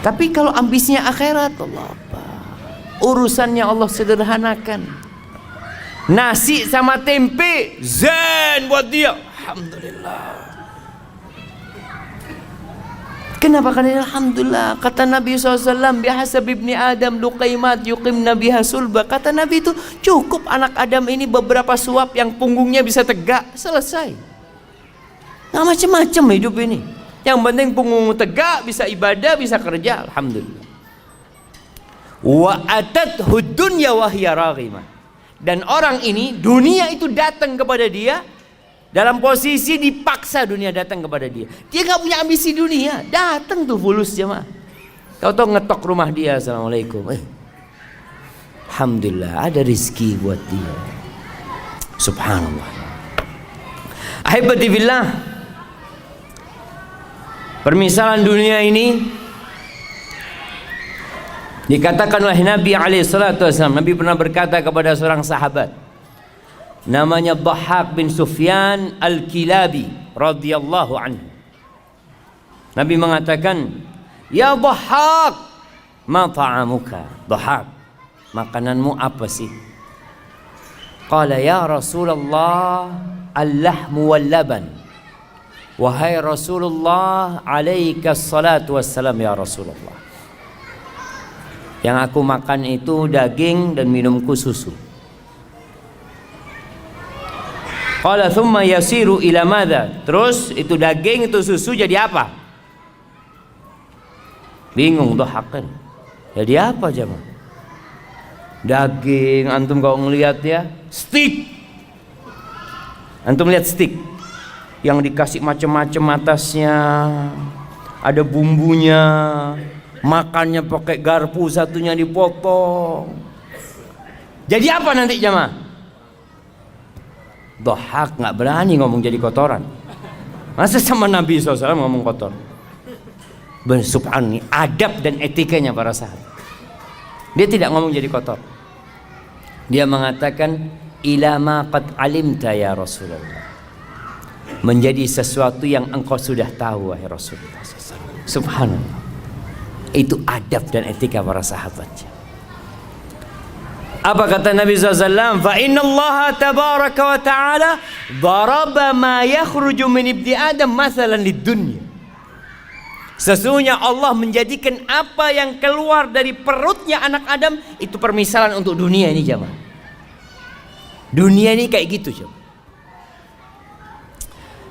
Tapi kalau ambisinya akhirat, Allah apa? Urusannya Allah sederhanakan. Nasi sama tempe zen buat dia. Alhamdulillah. Kenapa? Karena alhamdulillah kata Nabi SAW, bihasab ibni Adam luqaimat yuqimna biha sulba. Kata Nabi itu cukup anak Adam ini beberapa suap yang punggungnya bisa tegak, selesai. Nggak macam-macam hidup ini. Yang penting punggung tegak, bisa ibadah, bisa kerja, alhamdulillah. Wa atathu dunya wa hiya raghimah. Dan orang ini dunia itu datang kepada dia dalam posisi dipaksa, dunia datang kepada dia. Dia nggak punya ambisi dunia, datang tuh fulus jemaah. Kau tahu ngetok rumah dia, assalamualaikum. Alhamdulillah ada rizki buat dia. Subhanallah. Ahibati billah. Permisalan dunia ini dikatakan oleh Nabi SAW. Nabi pernah berkata kepada seorang sahabat, namanya Dhahhak bin Sufyan Al-Kilabi radhiyallahu anhu. Nabi mengatakan, "Ya Dhahhak, ma ta'amuka?" Dhahhak, makananmu apa sih? Qala ya Rasulullah, al-lahmu wal laban. Wahai Rasulullah, alaika salatu wassalam ya Rasulullah. Yang aku makan itu daging dan minumku susu. Qala thumma yasiru ila madza? Terus itu daging itu susu jadi apa? Bingung Dhahhak. Jadi apa jemaah? Daging, antum kalau ngelihat ya, steak. Antum lihat steak yang dikasih macam-macam atasnya, ada bumbunya, makannya pakai garpu, satunya dipotong. Jadi apa nanti jemaah? Dhahhak nggak berani ngomong jadi kotoran. Masa sama Nabi SAW ngomong kotor? Subhanallah, adab dan etikanya para sahabat. Dia tidak ngomong jadi kotor. Dia mengatakan, ila ma qad alimta ya Rasulullah. Menjadi sesuatu yang engkau sudah tahu wahai Rasulullah SAW. Subhanallah. Itu adab dan etika para sahabatnya. Apa kata Nabi SAW? Fa inna Allah tabaraka wa ta'ala daraba ma yakhruju min ibni Adam mathalan lid dunya. Sesungguhnya Allah menjadikan apa yang keluar dari perutnya anak Adam itu permisalan untuk dunia ini jemaah. Dunia ini kayak gitu jemaah.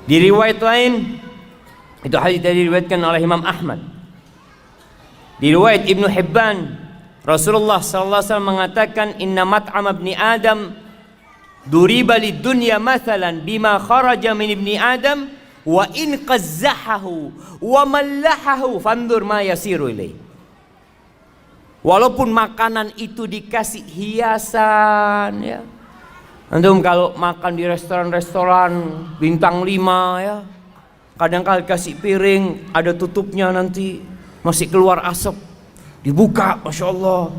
Di riwayat lain, itu hadis tadi diriwayatkan oleh Imam Ahmad. Di riwayat Ibnu Hibban, Rasulullah SAW mengatakan, inna mat'am ibni Adam duriba lid dunya mathalan bima kharaja min ibni Adam wa in qazzahahu wa mallahahu fandur ma yasiru ilaih. Walaupun makanan itu dikasih hiasan ya. Antum kalau makan di restoran-restoran bintang 5 ya, kadang-kadang kasih piring ada tutupnya, nanti masih keluar asap, dibuka, masya Allah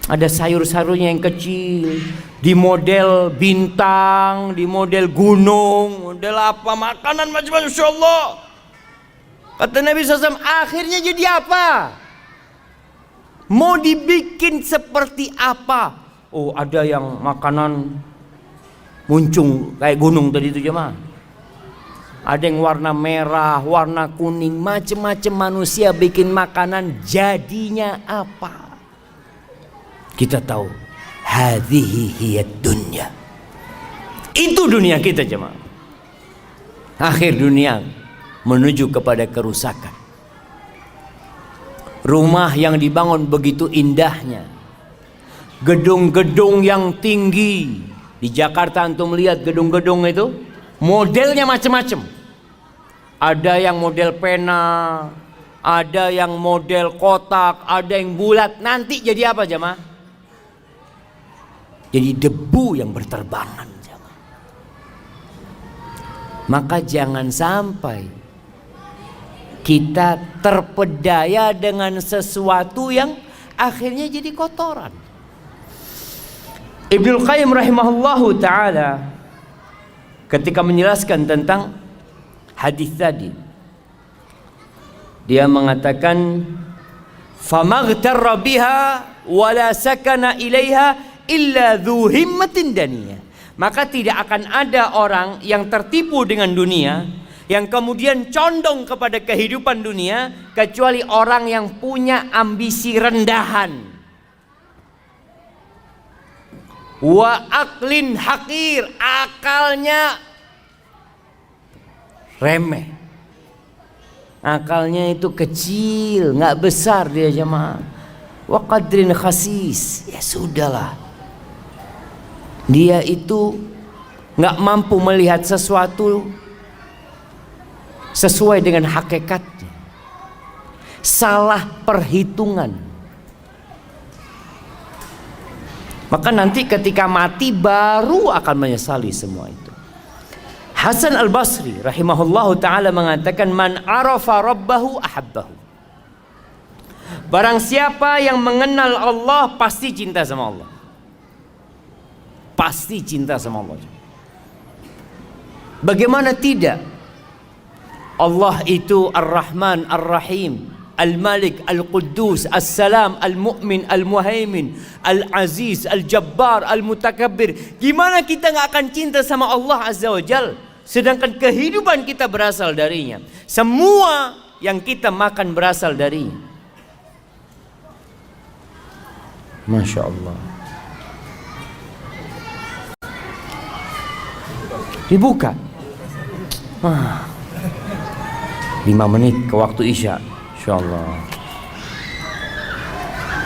ada sayur-sayurnya yang kecil, di model bintang, di model gunung, model apa, makanan macam-macam, masya Allah. Kata Nabi SAW, akhirnya jadi apa? Mau dibikin seperti apa? Oh, ada yang makanan muncung kayak gunung tadi itu jemaah. Ada yang warna merah, warna kuning, macam-macam manusia bikin makanan, jadinya apa? Kita tahu, hadhihi hiyad dunya. Itu dunia kita jemaah. Akhir dunia menuju kepada kerusakan. Rumah yang dibangun begitu indahnya, gedung-gedung yang tinggi. Di Jakarta antum lihat gedung-gedung itu modelnya macam-macam. Ada yang model pena, ada yang model kotak, ada yang bulat. Nanti jadi apa jemaah? Jadi debu yang berterbangan jemaah. Maka jangan sampai kita terpedaya dengan sesuatu yang akhirnya jadi kotoran. Ibnul Qayyim rahimahullahu ta'ala ketika menjelaskan tentang hadis tadi, dia mengatakan, famaghtarra biha wala sakana ilaiha illa dhu himmatin daniyah. Maka tidak akan ada orang yang tertipu dengan dunia yang kemudian condong kepada kehidupan dunia, kecuali orang yang punya ambisi rendahan. Wa aklin hakir, akalnya remeh, akalnya itu kecil, nggak besar dia jemaah. Wa qadrin khasis, ya sudahlah, dia itu nggak mampu melihat sesuatu sesuai dengan hakikatnya, salah perhitungan. Maka nanti ketika mati baru akan menyesali semua itu. Hasan al-Basri rahimahullahu ta'ala mengatakan, man arafa rabbahu ahabbahu. Barang siapa yang mengenal Allah pasti cinta sama Allah. Pasti cinta sama Allah. Bagaimana tidak? Allah itu Ar-Rahman Ar-Rahim, Al-Malik Al-Quddus, As-Salam, Al-Mu'min, Al-Muhaimin, Al-Aziz, Al-Jabbar, Al-Mutakabbir. Gimana kita gak akan cinta sama Allah Azza wa Jal, sedangkan kehidupan kita berasal darinya, semua yang kita makan berasal darinya. Masya Allah. Dibuka 5 menit ke waktu Isya, insyaallah.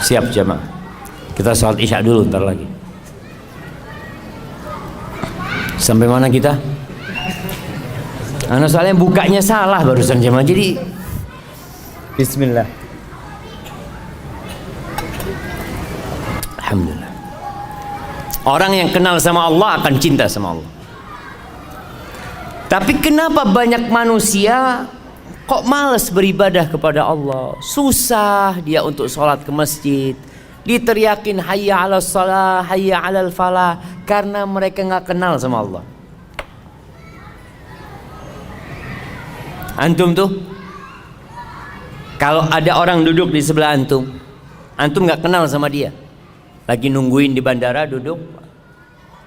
Siap jemaah, kita sholat Isya dulu ntar lagi. Sampai mana kita? Anak soalnya bukanya salah barusan jemaah, jadi bismillah. Alhamdulillah. Orang yang kenal sama Allah akan cinta sama Allah. Tapi kenapa banyak manusia kok malas beribadah kepada Allah? Susah dia untuk sholat ke masjid, diteriakin hayya ala salah, hayya ala falah, karena mereka nggak kenal sama Allah. Antum tuh, kalau ada orang duduk di sebelah antum, antum nggak kenal sama dia, lagi nungguin di bandara duduk,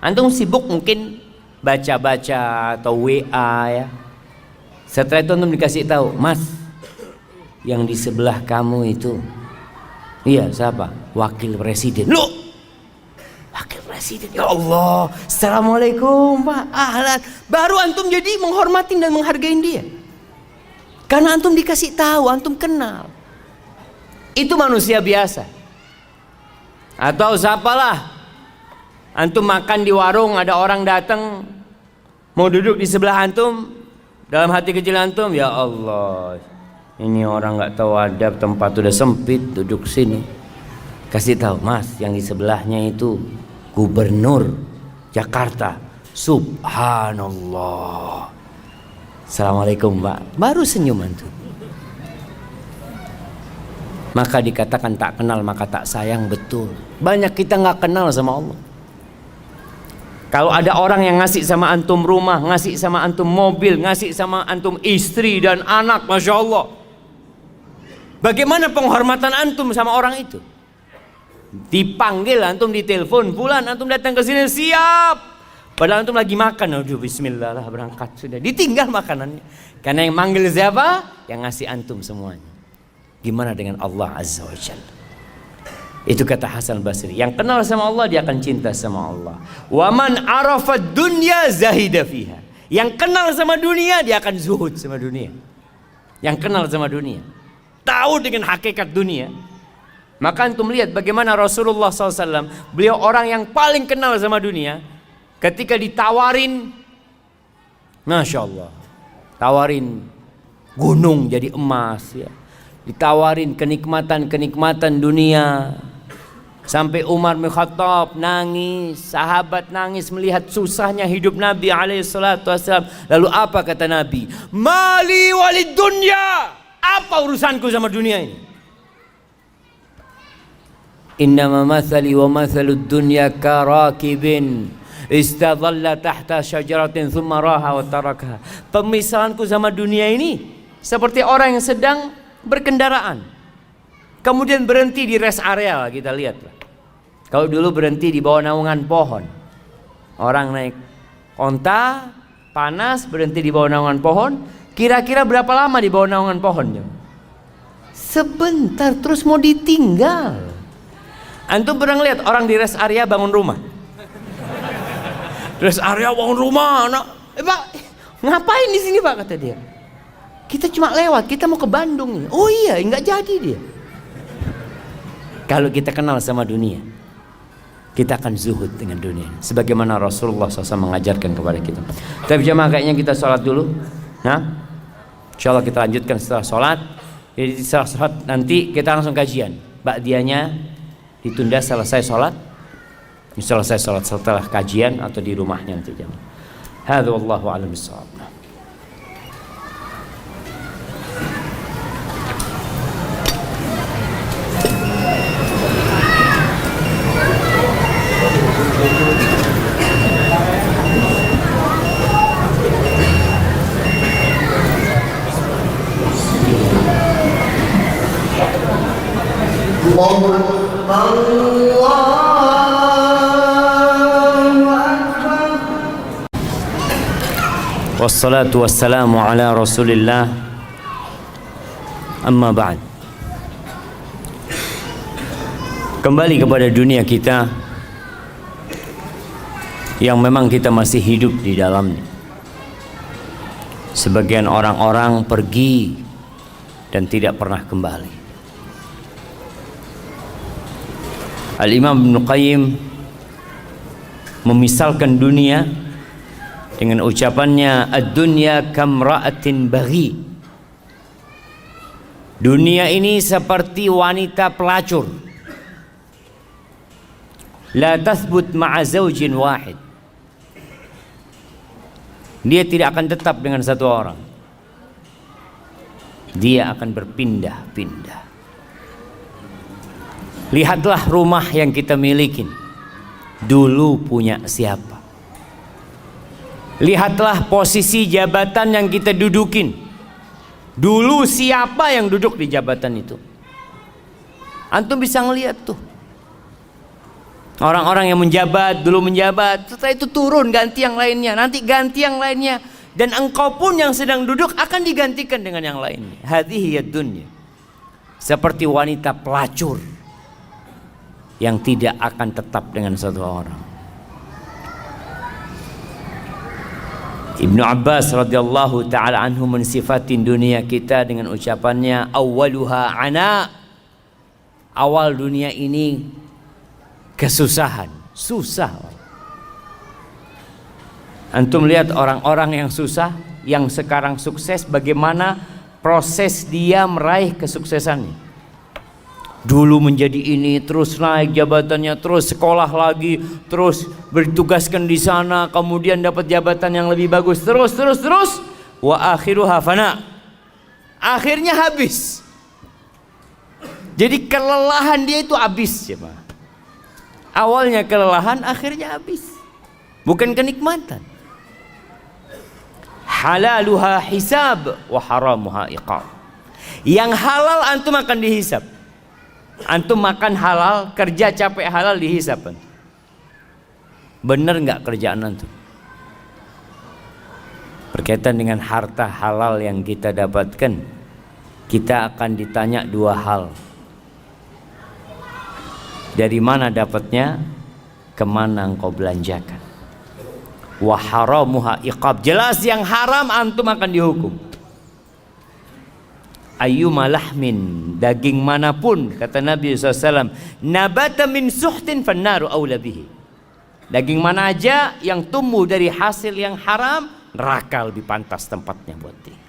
antum sibuk mungkin baca-baca atau WA ya. Setelah itu antum dikasih tahu, mas, yang di sebelah kamu itu, iya siapa? Wakil presiden. Loh, wakil presiden, ya Allah, assalamualaikum pak, ahlan. Baru antum jadi menghormatin dan menghargain dia, karena antum dikasih tahu, antum kenal. Itu manusia biasa. Atau siapalah, antum makan di warung, ada orang datang mau duduk di sebelah antum, dalam hati kecil antum, ya Allah, ini orang nggak tahu adab, tempat udah sempit, duduk sini. Kasih tahu, mas, yang di sebelahnya itu gubernur Jakarta. Subhanallah. Assalamualaikum pak. Baru senyum antum. Maka dikatakan tak kenal maka tak sayang. Betul. Banyak kita nggak kenal sama Allah. Kalau ada orang yang ngasih sama antum rumah, ngasih sama antum mobil, ngasih sama antum istri dan anak, Masya Allah, bagaimana penghormatan antum sama orang itu? Dipanggil antum, ditelepon, bulan antum datang ke sini, siap. Padahal antum lagi makan, aduh bismillah lah berangkat sudah, ditinggal makanannya. Karena yang manggil siapa? Yang ngasih antum semuanya. Gimana dengan Allah Azza wa Jalla? Itu kata Hasan Basri, yang kenal sama Allah dia akan cinta sama Allah. Wa man arafa dunya zahida fiha. Yang kenal sama dunia dia akan zuhud sama dunia. Yang kenal sama dunia, tahu dengan hakikat dunia. Maka antum lihat bagaimana Rasulullah SAW, beliau orang yang paling kenal sama dunia. Ketika ditawarin, Masya Allah, tawarin gunung jadi emas ya, ditawarin kenikmatan-kenikmatan dunia. Sampai Umar bin Khattab nangis, sahabat nangis melihat susahnya hidup Nabi SAW. Lalu apa kata Nabi? Mali walid dunya. Apa urusanku sama dunia ini? Innama mathali wa mathalud dunya karakibin istadhalla tahta syajaratin thumma raha wa tarakaha. Pemisahanku sama dunia ini seperti orang yang sedang berkendaraan, kemudian berhenti di rest area. Kita lihat, kalau dulu berhenti di bawah naungan pohon, orang naik onta panas berhenti di bawah naungan pohon, Kira-kira berapa lama di bawah naungan pohonnya? Sebentar, terus mau ditinggal. Antum pernah lihat orang di rest area bangun rumah? Rest area bangun rumah, anak. Pak, ngapain di sini Pak, kata dia. Kita cuma lewat, kita mau ke Bandung. Oh iya, nggak jadi dia. Kalau kita kenal sama dunia, kita akan zuhud dengan dunia. Sebagaimana Rasulullah SAW mengajarkan kepada kita. Tapi jemaah, kayaknya kita sholat dulu. Nah, insyaallah kita lanjutkan setelah sholat. Jadi setelah sholat nanti kita langsung kajian. Ba'diyahnya ditunda selesai sholat. Selesai sholat setelah kajian atau di rumahnya nanti jemaah. Hadza wallahu a'lam bissawab. Wassalatu wassalamu ala Rasulillah. Amma ba'd. Kembali kepada dunia kita yang memang kita masih hidup di dalamnya. Sebagian orang-orang pergi dan tidak pernah kembali. Al-Imam Ibnu Qayyim memisalkan dunia dengan ucapannya, ad-dunya kamra'atin baghi. Dunia ini seperti wanita pelacur. La tathbut ma'a zawjin wahid. Dia tidak akan tetap dengan satu orang. Dia akan berpindah-pindah. Lihatlah rumah yang kita miliki. Dulu punya siapa? Lihatlah posisi jabatan yang kita dudukin. Dulu siapa yang duduk di jabatan itu? Antum bisa ngelihat tuh. Orang-orang yang menjabat, dulu menjabat, setelah itu turun ganti yang lainnya, nanti ganti yang lainnya. Dan engkau pun yang sedang duduk akan digantikan dengan yang lainnya. Hadhihi ad-dunya. Seperti wanita pelacur yang tidak akan tetap dengan satu orang. Ibnu Abbas radhiyallahu taala anhu mensifatin dunia kita dengan ucapannya, awwaluha ana. Awal dunia ini kesusahan, susah. Antum lihat orang-orang yang susah, yang sekarang sukses, bagaimana proses dia meraih kesuksesannya. Dulu menjadi ini, terus naik jabatannya, terus sekolah lagi, terus bertugaskan di sana, kemudian dapat jabatan yang lebih bagus, terus wa akhiruha fana. Akhirnya habis. Jadi kelelahan dia itu habis ya, Pak. Awalnya kelelahan, akhirnya habis. Bukan kenikmatan. Halaluha hisab wa haramuha iqab. Yang halal antum akan dihisab. Antum makan halal, kerja capek halal, dihisab. Bener nggak kerjaan antum? Berkaitan dengan harta halal yang kita dapatkan, kita akan ditanya dua hal. Dari mana dapatnya? Kemana engkau belanjakan? Wa haramuha iqab. Jelas yang haram antum akan dihukum. Ayyuma lahmin, daging manapun, kata Nabi SAW, nabata min suhtin fannaru awla bihi. Daging mana aja yang tumbuh dari hasil yang haram, neraka lebih pantas tempatnya buat dia.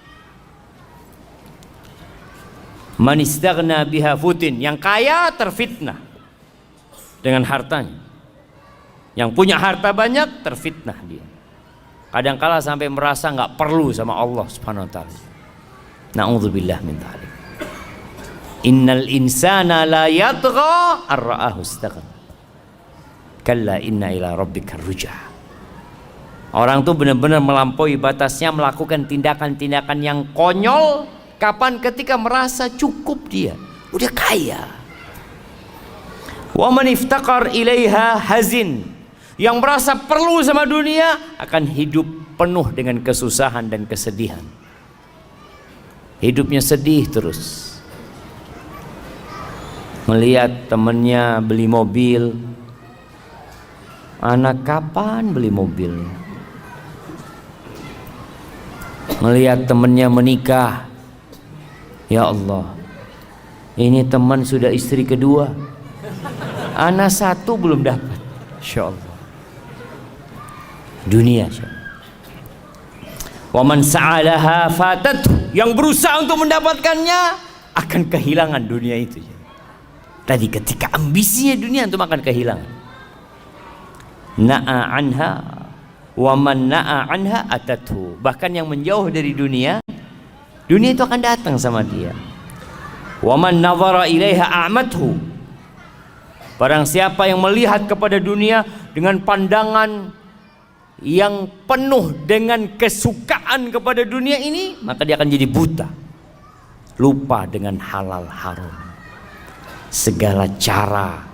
Man istaghna biha futin, yang kaya terfitnah dengan hartanya. Yang punya harta banyak terfitnah dia. Kadangkala sampai merasa nggak perlu sama Allah Subhanahu wa taala. Na'udzubillah min dzalik. Innal insana la yatgha ar-ra'ahu istaghna. Kalla inna ila rabbika ruj'a. Orang tuh benar-benar melampaui batasnya, melakukan tindakan-tindakan yang konyol. Kapan? Ketika merasa cukup dia, udah kaya. Wa man iftaqar ilaiha hazin. Yang merasa perlu sama dunia akan hidup penuh dengan kesusahan dan kesedihan. hidupnya sedih terus. Melihat temannya beli mobil, anak kapan beli mobil? Melihat temannya menikah, ya Allah, ini teman sudah istri kedua, anak satu belum dapat. Insya Allah. Dunia. Wa man sa'alaha fatatuh, yang berusaha untuk mendapatkannya akan kehilangan dunia itu. Tadi ketika ambisinya dunia itu akan kehilangan. Na'a anha wa man na'a anha atathu. Bahkan yang menjauh dari dunia, dunia itu akan datang sama dia. Wa man nazara ilaiha a'mathu. Barang siapa yang melihat kepada dunia dengan pandangan yang penuh dengan kesukaan kepada dunia ini, maka dia akan jadi buta, lupa dengan halal haram. Segala cara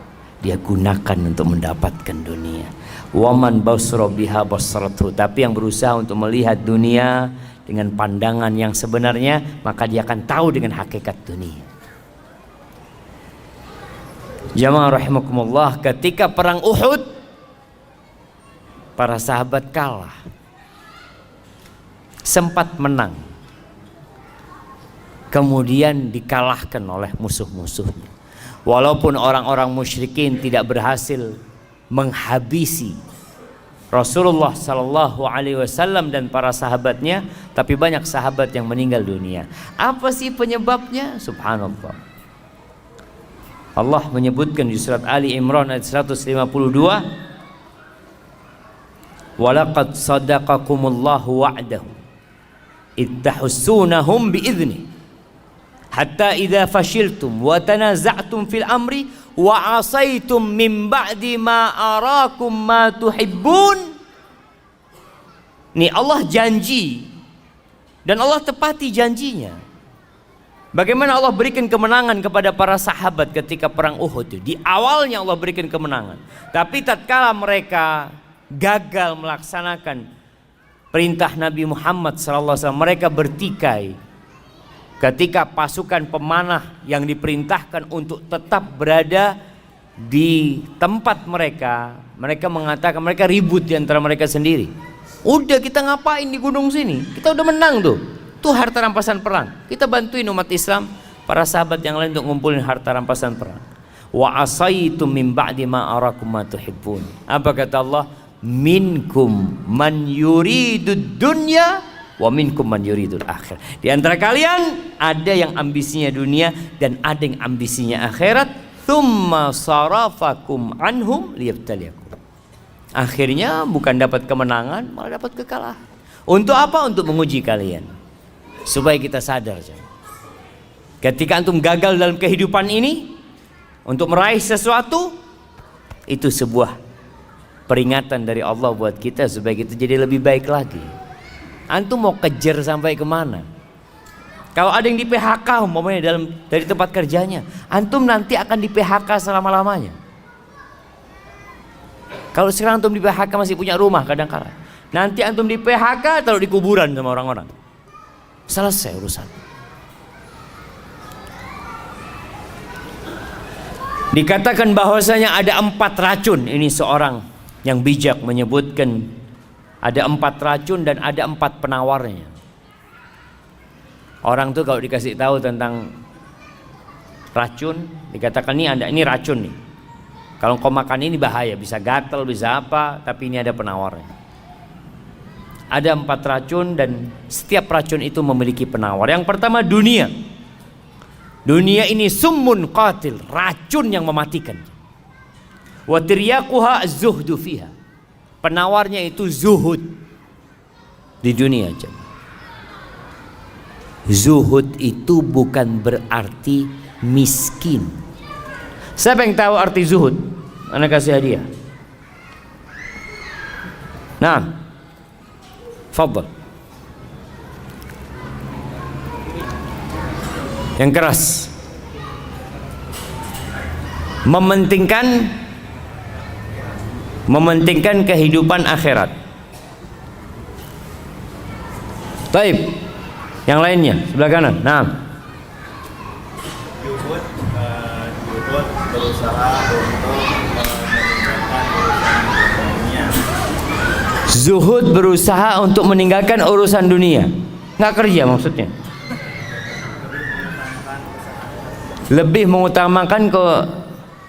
dia gunakan untuk mendapatkan dunia. Waman basra biha basratu, tapi yang berusaha untuk melihat dunia dengan pandangan yang sebenarnya, maka dia akan tahu dengan hakikat dunia. Jamaah rahimakumullah, ketika perang Uhud, para sahabat kalah, sempat menang, kemudian dikalahkan oleh musuh-musuhnya. Walaupun orang-orang musyrikin tidak berhasil menghabisi Rasulullah Sallallahu Alaihi Wasallam dan para sahabatnya, tapi banyak sahabat yang meninggal dunia. Apa sih penyebabnya? Subhanallah. Allah menyebutkan di surat Ali Imran ayat 152, walaqad sadaqakumullahu wa'dahu ittahussunahum bi'idhnih hatta idza fashiltum wa tanaza'tum fil amri wa asaitum min ba'di ma arakum ma tuhibbun. Nih Allah janji dan Allah tepati janjinya. Bagaimana Allah berikan kemenangan kepada para sahabat ketika perang Uhud. Di awalnya Allah berikan kemenangan, tapi tatkala mereka gagal melaksanakan perintah Nabi Muhammad SAW, mereka bertikai. Ketika pasukan pemanah yang diperintahkan untuk tetap berada di tempat mereka, mereka mengatakan, mereka ribut di antara mereka sendiri. Udah, kita ngapain di gunung sini? Kita udah menang tuh. Tuh harta rampasan perang. Kita bantuin umat Islam, para sahabat yang lain untuk ngumpulin harta rampasan perang. Wa asaitum min ba'di ma arakum ma tuhibbun. Apa kata Allah? Minkum man yuridud dunya wa minkum man yuridul akhir. Di antara kalian ada yang ambisinya dunia dan ada yang ambisinya akhirat. Tsumma sarafakum anhum liyabtaliyakum. Akhirnya bukan dapat kemenangan, malah dapat kekalahan. Untuk apa? Untuk menguji kalian, supaya kita sadar. Ketika antum gagal dalam kehidupan ini, untuk meraih sesuatu, itu sebuah peringatan dari Allah buat kita supaya kita jadi lebih baik lagi. Antum mau kejar sampai kemana? Kalau ada yang di PHK umpamanya dari tempat kerjanya, antum nanti akan di PHK selama-lamanya. Kalau sekarang antum di PHK masih punya rumah kadang-kadang, nanti antum di PHK taruh di kuburan sama orang-orang. Selesai urusan. Dikatakan bahwasanya ada 4 racun. Ini seorang yang bijak menyebutkan ada 4 racun dan ada 4 penawarnya. Orang tuh kalau dikasih tahu tentang racun, dikatakan ini racun nih. Kalau kau makan ini bahaya, bisa gatal, bisa apa, tapi ini ada penawarnya. Ada 4 racun dan setiap racun itu memiliki penawar. Yang pertama dunia. Dunia ini summun qatil, racun yang mematikan. Wa tiryaquha az-zuhdu fiha. Penawarnya itu zuhud di dunia. Zuhud itu bukan berarti miskin. Siapa yang tahu arti zuhud? Anak kasih hadiah. Nah, fadhal. Yang keras. Mementingkan kehidupan akhirat. Baik. Yang lainnya sebelah kanan. Nah. Juhud berusaha untuk meninggalkan urusan dunia. Zuhud berusaha untuk meninggalkan urusan dunia. Nggak kerja maksudnya. Lebih mengutamakan ke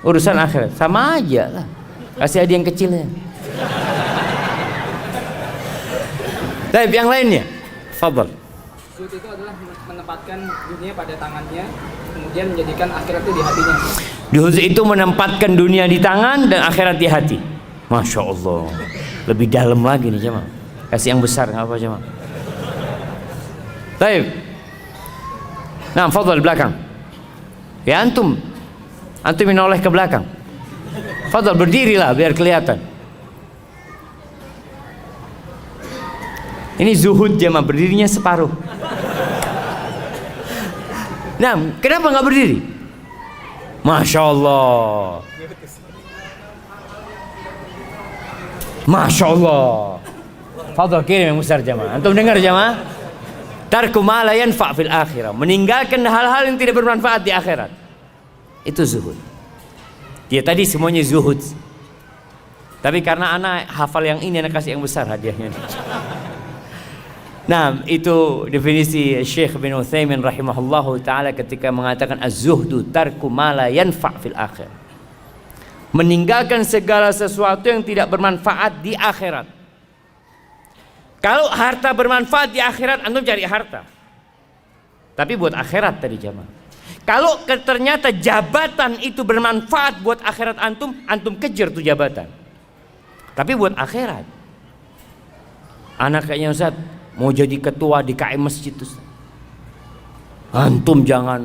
urusan akhirat. Sama aja lah. Kasih hadiah yang kecilnya. Tapi yang lainnya, fadhal. Zuhud itu adalah menempatkan dunia pada tangannya, kemudian menjadikan akhirat itu di hatinya. Zuhud itu menempatkan dunia di tangan dan akhirat di hati. Masya Allah. Lebih dalam lagi nih jemaah. Kasih yang besar nggak apa jemaah. Baik. Nah, fadhal belakang. Ya antum menoleh ke belakang. Fadhal berdirilah biar kelihatan. Ini zuhud jemaah, berdirinya separuh. Nah, kenapa nggak berdiri? Masya Allah. Masya Allah. Fadhal kirim yang besar jemaah. Antum dengar jemaah? Tarku ma la yanfa' fil akhirah. Meninggalkan hal-hal yang tidak bermanfaat di akhirat. Itu zuhud. Dia tadi semuanya zuhud. Tapi karena anak hafal yang ini, anak kasih yang besar hadiahnya. Nah, itu definisi Syekh bin Utsaimin rahimahullahu taala ketika mengatakan az-zuhdu tarku ma la yanfa' fil akhirah. Meninggalkan segala sesuatu yang tidak bermanfaat di akhirat. Kalau harta bermanfaat di akhirat, antum cari harta. Tapi buat akhirat tadi jamaah. Kalau ternyata jabatan itu bermanfaat buat akhirat antum, antum kejar tuh jabatan. Tapi buat akhirat. Anak kayaknya Ustaz mau jadi ketua DKM masjid Ustaz. Antum jangan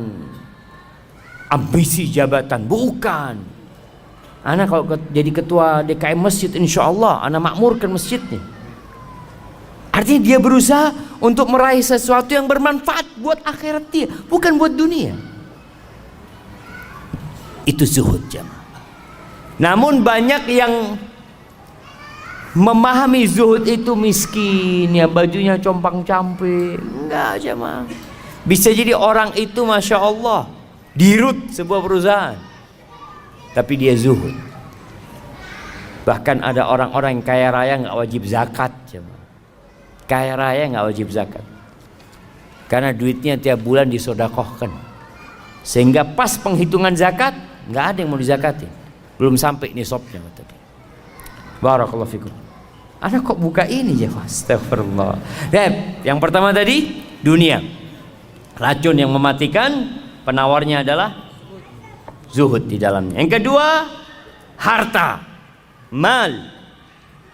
ambisi jabatan, bukan. Anak kalau jadi ketua DKM masjid, insya Allah anak makmurkan masjidnya. Artinya dia berusaha untuk meraih sesuatu yang bermanfaat buat akhirat dia, bukan buat dunia. Itu zuhud jamaah. Namun banyak yang memahami zuhud itu miskin, ya bajunya compang-camping. Enggak jamaah. Bisa jadi orang itu Masya Allah dirut sebuah perusahaan, tapi dia zuhud. Bahkan ada orang-orang yang kaya raya nggak wajib zakat jamaah. Kaya raya nggak wajib zakat karena duitnya tiap bulan disodakohkan, sehingga pas penghitungan zakat nggak ada yang mau dizakati, belum sampai nisabnya. Barakallahu fikum. Anak kok buka ini ya, astagfirullah. Dan yang pertama tadi dunia, racun yang mematikan, penawarnya adalah zuhud di dalamnya. Yang kedua harta, mal.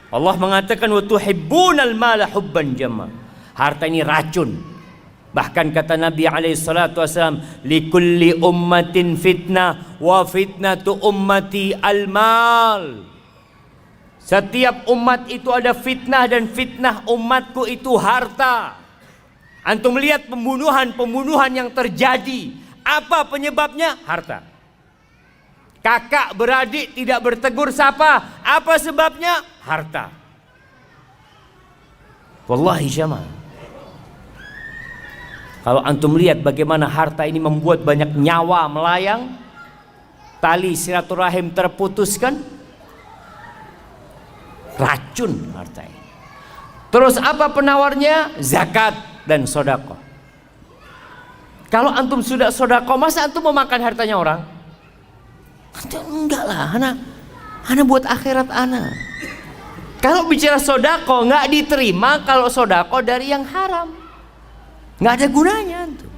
Allah mengatakan wa tuhibbunal mala hubban jamma. Harta ini racun. Bahkan kata Nabi alaihi salatu wasallam, likulli ummatin fitnah wa fitnatu ummati al-mal. Setiap umat itu ada fitnah dan fitnah umatku itu harta. Antum lihat pembunuhan yang terjadi, apa penyebabnya? Harta. Kakak beradik tidak bertegur sapa, apa sebabnya? Harta. Wallahi jamaah, kalau antum lihat bagaimana harta ini membuat banyak nyawa melayang, tali silaturahim terputuskan, racun harta ini. Terus apa penawarnya? Zakat dan sodako. Kalau antum sudah sodako, masa antum mau makan hartanya orang? Enggak lah, anak buat akhirat anak. Kalau bicara sodako nggak diterima kalau sodako dari yang haram, nggak ada gunanya antum.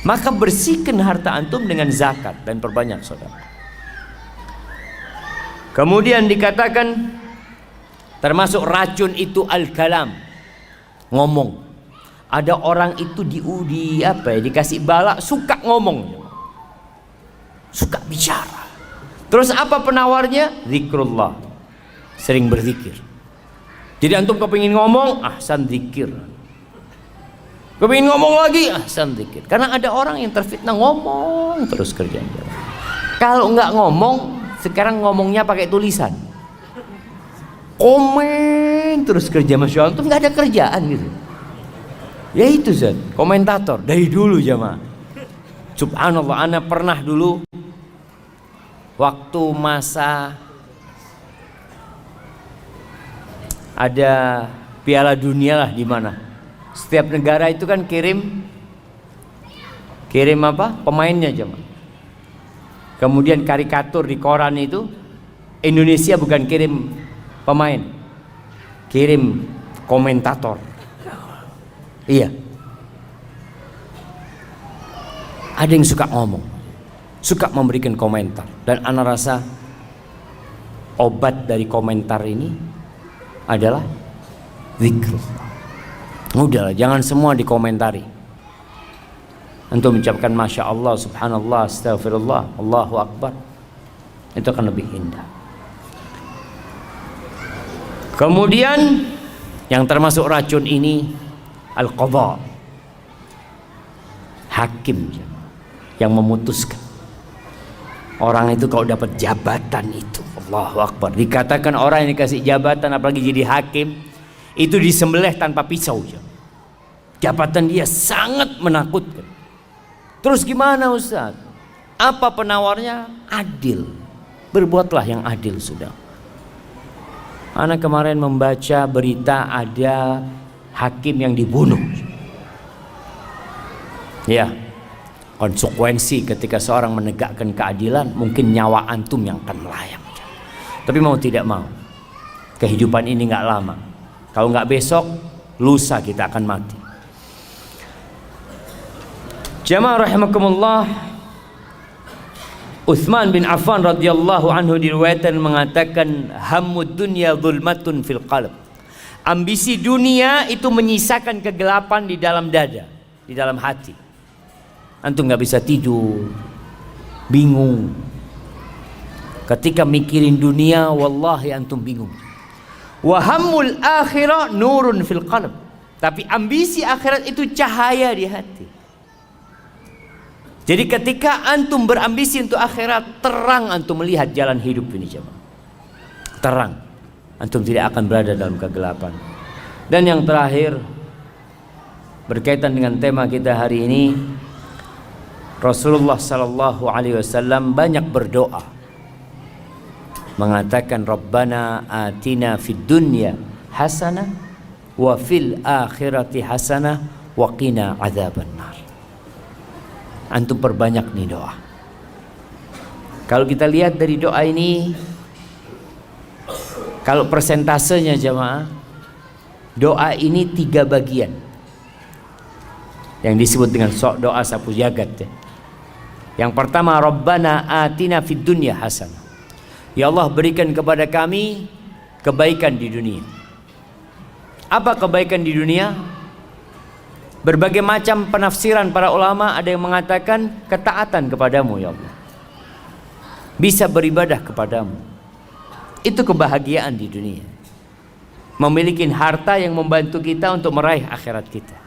Maka bersihkan harta antum dengan zakat dan perbanyak sodako. Kemudian dikatakan termasuk racun itu al-kalam, ngomong. Ada orang itu dikasih bala suka ngomong, suka bicara. Terus apa penawarnya? Zikrullah, sering berzikir. Jadi antum kepingin ngomong, ahsan zikir. Kepingin ngomong lagi, ahsan zikir. Karena ada orang yang terfitnah ngomong terus kerjanya. Kalau nggak ngomong, sekarang ngomongnya pakai tulisan, komen terus kerja, masya Allah, antum nggak ada kerjaan gitu. Ya itu Zat, komentator dari dulu jamaah. Subhanallah, ana pernah dulu waktu masa ada Piala Dunia lah di mana. Setiap negara itu kan kirim apa? Pemainnya jemaah. Kemudian karikatur di koran itu Indonesia bukan kirim pemain, kirim komentator. Iya. Ada yang suka ngomong, suka memberikan komentar, dan ana rasa obat dari komentar ini adalah zikr. Udahlah, jangan semua dikomentari. Antum mengucapkan Masya Allah, Subhanallah, Astagfirullah, Allahu Akbar, itu akan lebih indah. Kemudian yang termasuk racun ini al-qadha, hakim yang memutuskan. Orang itu kalau dapat jabatan itu, Allahu Akbar, dikatakan orang yang dikasih jabatan apalagi jadi hakim itu disembelih tanpa pisau. Jabatan dia sangat menakutkan. Terus gimana Ustaz? Apa penawarnya? Adil. Berbuatlah yang adil sudah. Anak kemarin membaca berita ada hakim yang dibunuh. Ya, konsekuensi ketika seorang menegakkan keadilan mungkin nyawa antum yang akan melayang. Tapi mau tidak mau, kehidupan ini nggak lama. Kalau nggak besok, lusa kita akan mati. Jamaah rahimakumullah, Utsman bin Affan radhiyallahu anhu diriwayatkan mengatakan hammud dunya zulmatun fil qalb. Ambisi dunia itu menyisakan kegelapan di dalam dada, di dalam hati. Antum nggak bisa tidur, bingung. Ketika mikirin dunia, wallahi antum bingung. Wa hammul akhirah nurun fil qalb. Tapi ambisi akhirat itu cahaya di hati. Jadi ketika antum berambisi untuk akhirat, terang antum melihat jalan hidup ini jemaah. Terang. Antum tidak akan berada dalam kegelapan. Dan yang terakhir, berkaitan dengan tema kita hari ini, Rasulullah sallallahu alaihi wasallam banyak berdoa. Mengatakan Rabbana atina fid dunya hasanah wa fil akhirati hasanah wa qina adzabannar. Antum perbanyak nih doa. Kalau kita lihat dari doa ini, kalau persentasenya jemaah, doa ini 3 bagian yang disebut dengan doa sapu jagat ya. Yang pertama, Rabbana atina fid dunya hasanah. Ya Allah, berikan kepada kami kebaikan di dunia. Apa kebaikan di dunia? Berbagai macam penafsiran para ulama, ada yang mengatakan ketaatan kepadamu ya Allah, bisa beribadah kepadamu. Itu kebahagiaan di dunia. Memiliki harta yang membantu kita untuk meraih akhirat kita.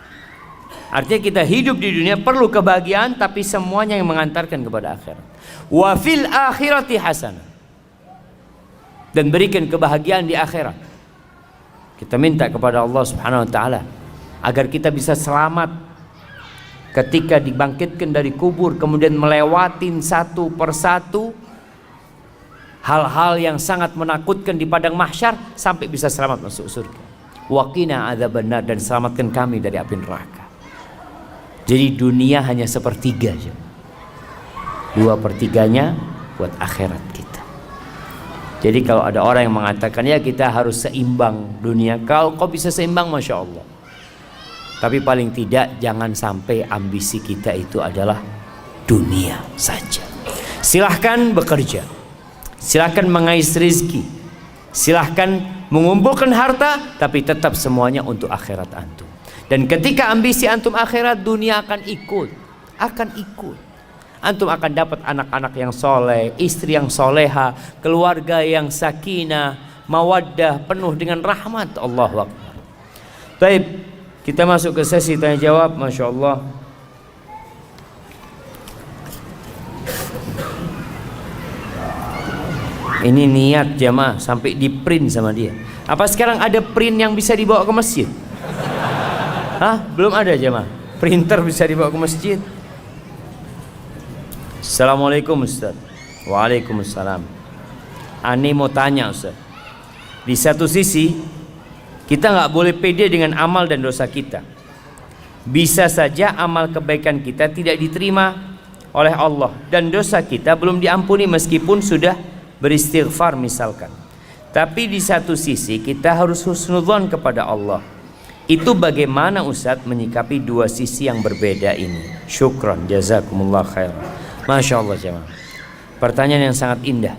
Artinya kita hidup di dunia perlu kebahagiaan, tapi semuanya yang mengantarkan kepada akhirat. Wa fil akhirati hasanah. Dan berikan kebahagiaan di akhirat. Kita minta kepada Allah Subhanahu wa taala agar kita bisa selamat ketika dibangkitkan dari kubur, kemudian melewatin satu persatu hal-hal yang sangat menakutkan di padang mahsyar sampai bisa selamat masuk surga. Waqina adzabannar, dan selamatkan kami dari api neraka. Jadi dunia hanya sepertiga aja. 2/3-nya buat akhirat kita. Jadi kalau ada orang yang mengatakan ya kita harus seimbang dunia, kalau kau bisa seimbang Masya Allah. Tapi paling tidak jangan sampai ambisi kita itu adalah dunia saja. Silahkan bekerja, silahkan mengais rezeki, silahkan mengumpulkan harta, tapi tetap semuanya untuk akhirat antum. Dan ketika ambisi antum akhirat, dunia akan ikut. Antum akan dapat anak-anak yang soleh, istri yang soleha, keluarga yang sakinah, mawaddah, penuh dengan rahmat. Allahu Akbar. Baik, kita masuk ke sesi tanya jawab. Masya Allah. Ini niat jamaah sampai di print sama dia. Apa sekarang ada print yang bisa dibawa ke masjid? Hah? Belum ada jemaah. Printer bisa dibawa ke masjid. Assalamualaikum Ustaz. Waalaikumsalam. Ani mau tanya Ustaz. Di satu sisi kita nggak boleh pede dengan amal dan dosa kita. Bisa saja amal kebaikan kita tidak diterima oleh Allah dan dosa kita belum diampuni meskipun sudah beristighfar misalkan. Tapi di satu sisi kita harus husnudzon kepada Allah. Itu bagaimana Ustadz menyikapi dua sisi yang berbeda ini? Syukran, jazakumullah khairan. Masya Allah jemaah. Pertanyaan yang sangat indah.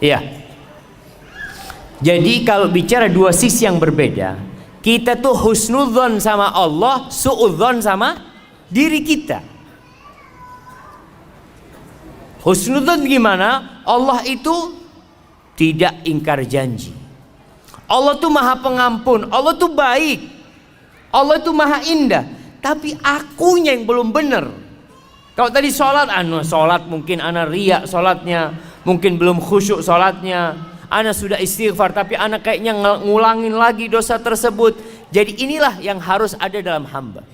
Iya. Jadi kalau bicara dua sisi yang berbeda, kita tuh husnudzon sama Allah, suudzon sama diri kita. Husnudzon gimana? Allah itu tidak ingkar janji. Allah tuh maha pengampun, Allah tuh baik, Allah tuh maha indah. Tapi akunya yang belum benar. Kalau tadi sholat, sholat mungkin ana riya sholatnya, mungkin belum khusyuk sholatnya, ana sudah istighfar tapi ana kayaknya ngulangin lagi dosa tersebut. Jadi inilah yang harus ada dalam hamba.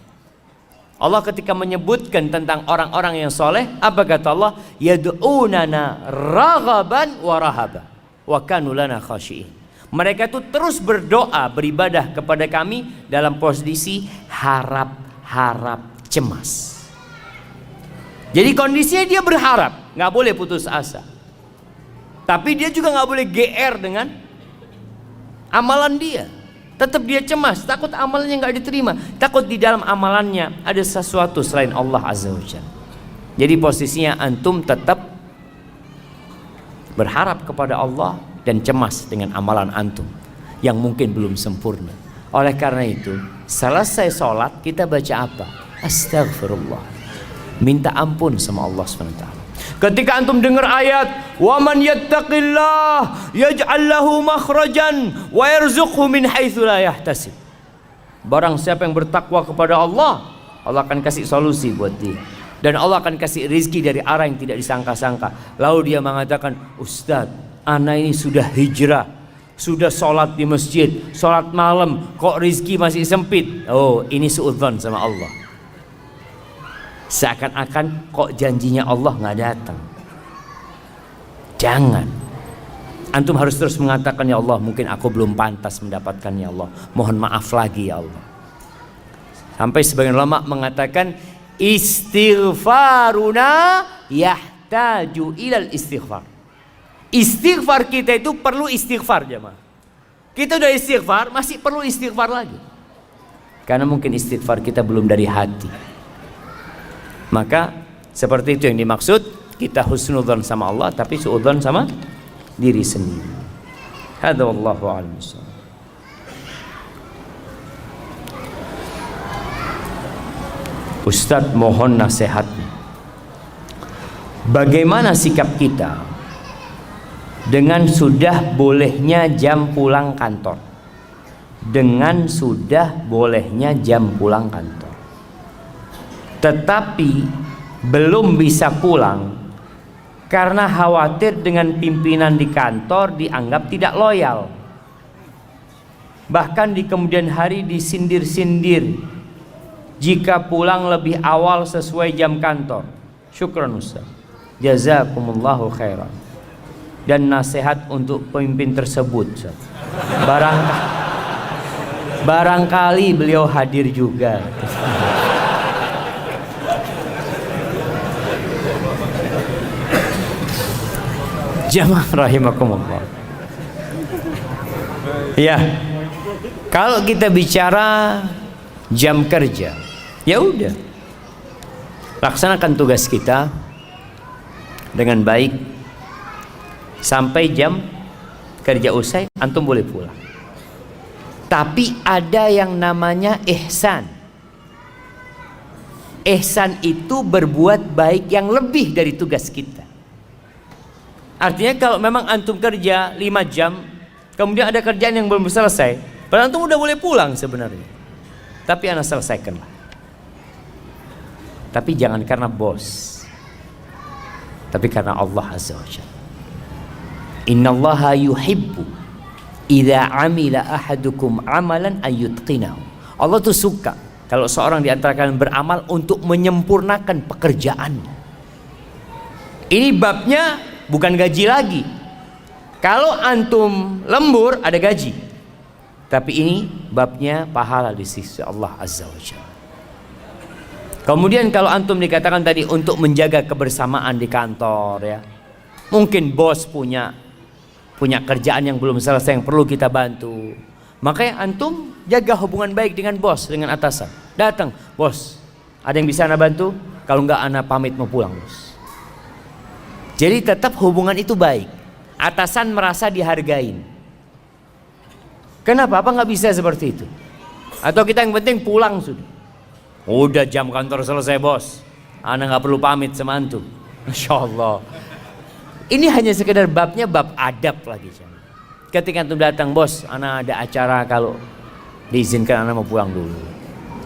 Allah ketika menyebutkan tentang orang-orang yang soleh, apa kata Allah? Yad'unana raghaban wa rahaba wa kanu lana khashi'in. Mereka itu terus berdoa, beribadah kepada kami dalam posisi harap-harap cemas. Jadi kondisinya dia berharap, nggak boleh putus asa. Tapi dia juga nggak boleh GR dengan amalan dia. Tetap dia cemas, takut amalnya nggak diterima, takut di dalam amalannya ada sesuatu selain Allah Azza wa Jalla. Jadi posisinya antum tetap berharap kepada Allah dan cemas dengan amalan antum yang mungkin belum sempurna. Oleh karena itu, selesai sholat kita baca apa? Astaghfirullah. Minta ampun sama Allah SWT. Ketika antum dengar ayat wa man yattaqillah yaj'al lahu makhrajan wa yarzuqhu min haitsu la yahtasib. Barang siapa yang bertakwa kepada Allah, Allah akan kasih solusi buat dia. Dan Allah akan kasih rizki dari arah yang tidak disangka-sangka. Lalu dia mengatakan, Ustaz, ana ini sudah hijrah, sudah sholat di masjid, sholat malam, kok rizki masih sempit. Oh, ini suudzon sama Allah. Seakan-akan kok janjinya Allah nggak datang. Jangan. Antum harus terus mengatakan, ya Allah, mungkin aku belum pantas mendapatkan, ya Allah, mohon maaf lagi ya Allah. Sampai sebagian ulama mengatakan istighfaruna yahtaju ilal istighfar. Istighfar kita itu perlu istighfar jemaah. Kita udah istighfar, masih perlu istighfar lagi. Karena mungkin istighfar kita belum dari hati. Maka seperti itu yang dimaksud, kita husnudzon sama Allah tapi suudzon sama diri sendiri. Hadza wallahu a'lam. Ustaz, mohon nasihatnya. Bagaimana sikap kita dengan sudah bolehnya jam pulang kantor? Dengan sudah bolehnya jam pulang kantor, tetapi belum bisa pulang karena khawatir dengan pimpinan di kantor dianggap tidak loyal. Bahkan di kemudian hari disindir-sindir jika pulang lebih awal sesuai jam kantor. Syukran Ustaz, jazakumullahu khairan. Dan nasihat untuk pemimpin tersebut Ustaz. Barangkali beliau hadir juga. Jamaah rahimakumullah. Ya, kalau kita bicara jam kerja, ya udah, laksanakan tugas kita dengan baik sampai jam kerja usai, antum boleh pulang. Tapi ada yang namanya ihsan. Ihsan itu berbuat baik yang lebih dari tugas kita. Artinya kalau memang antum kerja 5 jam, kemudian ada kerjaan yang belum selesai, padahal antum udah boleh pulang sebenarnya. Tapi anda selesaikanlah. Tapi jangan karena bos, tapi karena Allah Azza wa Jalla. Innallaha yuhibbu idza amila ahadukum amalan ayyutqinahu. Allah tuh suka kalau seorang di antara kalian beramal untuk menyempurnakan pekerjaannya. Ini babnya bukan gaji lagi. Kalau antum lembur ada gaji. Tapi ini babnya pahala di sisi Allah Azza wa Jalla. Kemudian kalau antum dikatakan tadi untuk menjaga kebersamaan di kantor ya. Mungkin bos punya kerjaan yang belum selesai yang perlu kita bantu. Makanya antum jaga hubungan baik dengan bos, dengan atasan. Datang, bos, ada yang bisa anda bantu? Kalau enggak anda pamit mau pulang, bos. Jadi tetap hubungan itu baik. Atasan merasa dihargain. Kenapa? Apa nggak bisa seperti itu? Atau kita yang penting pulang sudah. Udah jam kantor selesai, bos. Anda nggak perlu pamit sama antum. Masya Allah. Ini hanya sekedar babnya bab adab lagi. Ketika antum datang, bos, ana ada acara, kalau diizinkan ana mau pulang dulu.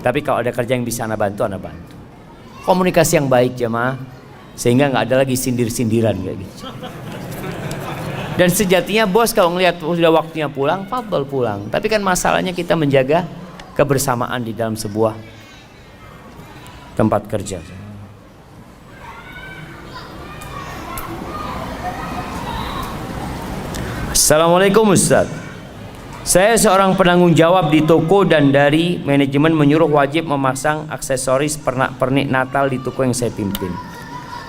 Tapi kalau ada kerja yang bisa ana bantu, ana bantu. Komunikasi yang baik jemaah, sehingga nggak ada lagi sindir-sindiran kayak gitu. Dan sejatinya bos kalau ngelihat sudah waktunya pulang, fadhol pulang. Tapi kan masalahnya kita menjaga kebersamaan di dalam sebuah tempat kerja. Assalamualaikum Ustaz. Saya seorang penanggung jawab di toko dan dari manajemen menyuruh wajib memasang aksesoris pernak-pernik Natal di toko yang saya pimpin.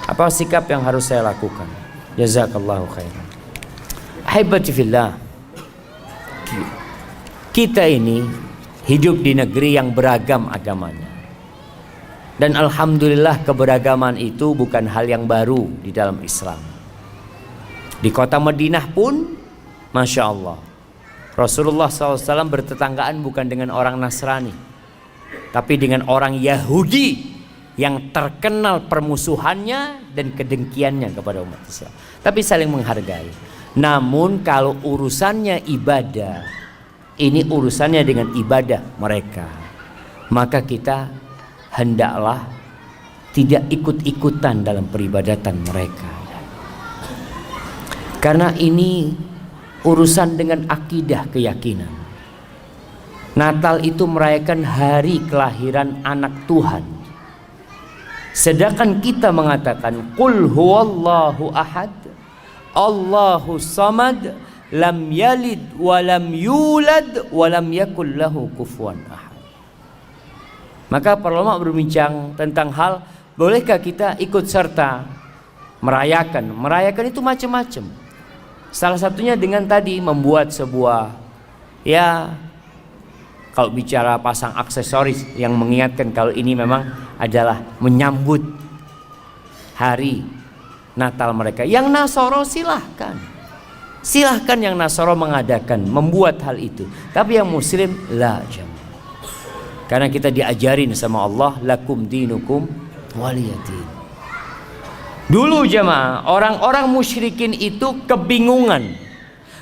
Apa sikap yang harus saya lakukan? Jazakallahu khairan. Ahibati fillah. Kita ini hidup di negeri yang beragam agamanya. Dan alhamdulillah keberagaman itu bukan hal yang baru di dalam Islam. Di kota Madinah pun Masya Allah, Rasulullah SAW bertetanggaan bukan dengan orang Nasrani, tapi dengan orang Yahudi yang terkenal permusuhannya dan kedengkiannya kepada umat Islam. Tapi saling menghargai. Namun kalau urusannya ibadah, ini urusannya dengan ibadah mereka, maka kita hendaklah tidak ikut-ikutan dalam peribadatan mereka. Karena ini urusan dengan akidah, keyakinan. Natal itu merayakan hari kelahiran anak Tuhan. Sedangkan kita mengatakan Qul huwallahu ahad, Allahu samad, lam yalid wa lam yulad wa lam yakul lahu kufuwan ahad. Maka para ulama berbincang tentang hal bolehkah kita ikut serta merayakan. Merayakan itu macam-macam. Salah satunya dengan tadi membuat sebuah, ya kalau bicara pasang aksesoris yang mengingatkan kalau ini memang adalah menyambut hari Natal mereka. Yang Nasoro silahkan yang Nasoro mengadakan, membuat hal itu. Tapi yang Muslim la jam. Karena kita diajarin sama Allah, lakum dinukum waliyadin. Dulu jemaah, orang-orang musyrikin itu kebingungan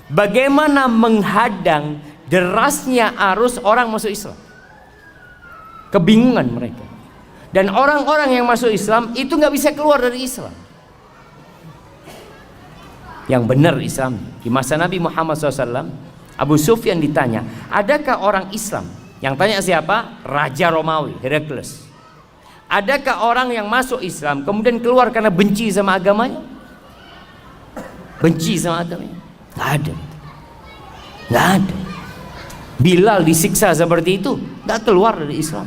bagaimana menghadang derasnya arus orang masuk Islam. Kebingungan mereka. Dan orang-orang yang masuk Islam itu nggak bisa keluar dari Islam. Yang benar Islam. Di masa Nabi Muhammad SAW, Abu Sufyan ditanya, adakah orang Islam? Yang tanya siapa? Raja Romawi, Herakles. Adakah orang yang masuk Islam kemudian keluar karena benci sama agamanya? Benci sama agamanya? Nggak ada. Nggak ada. Bilal disiksa seperti itu, nggak keluar dari Islam.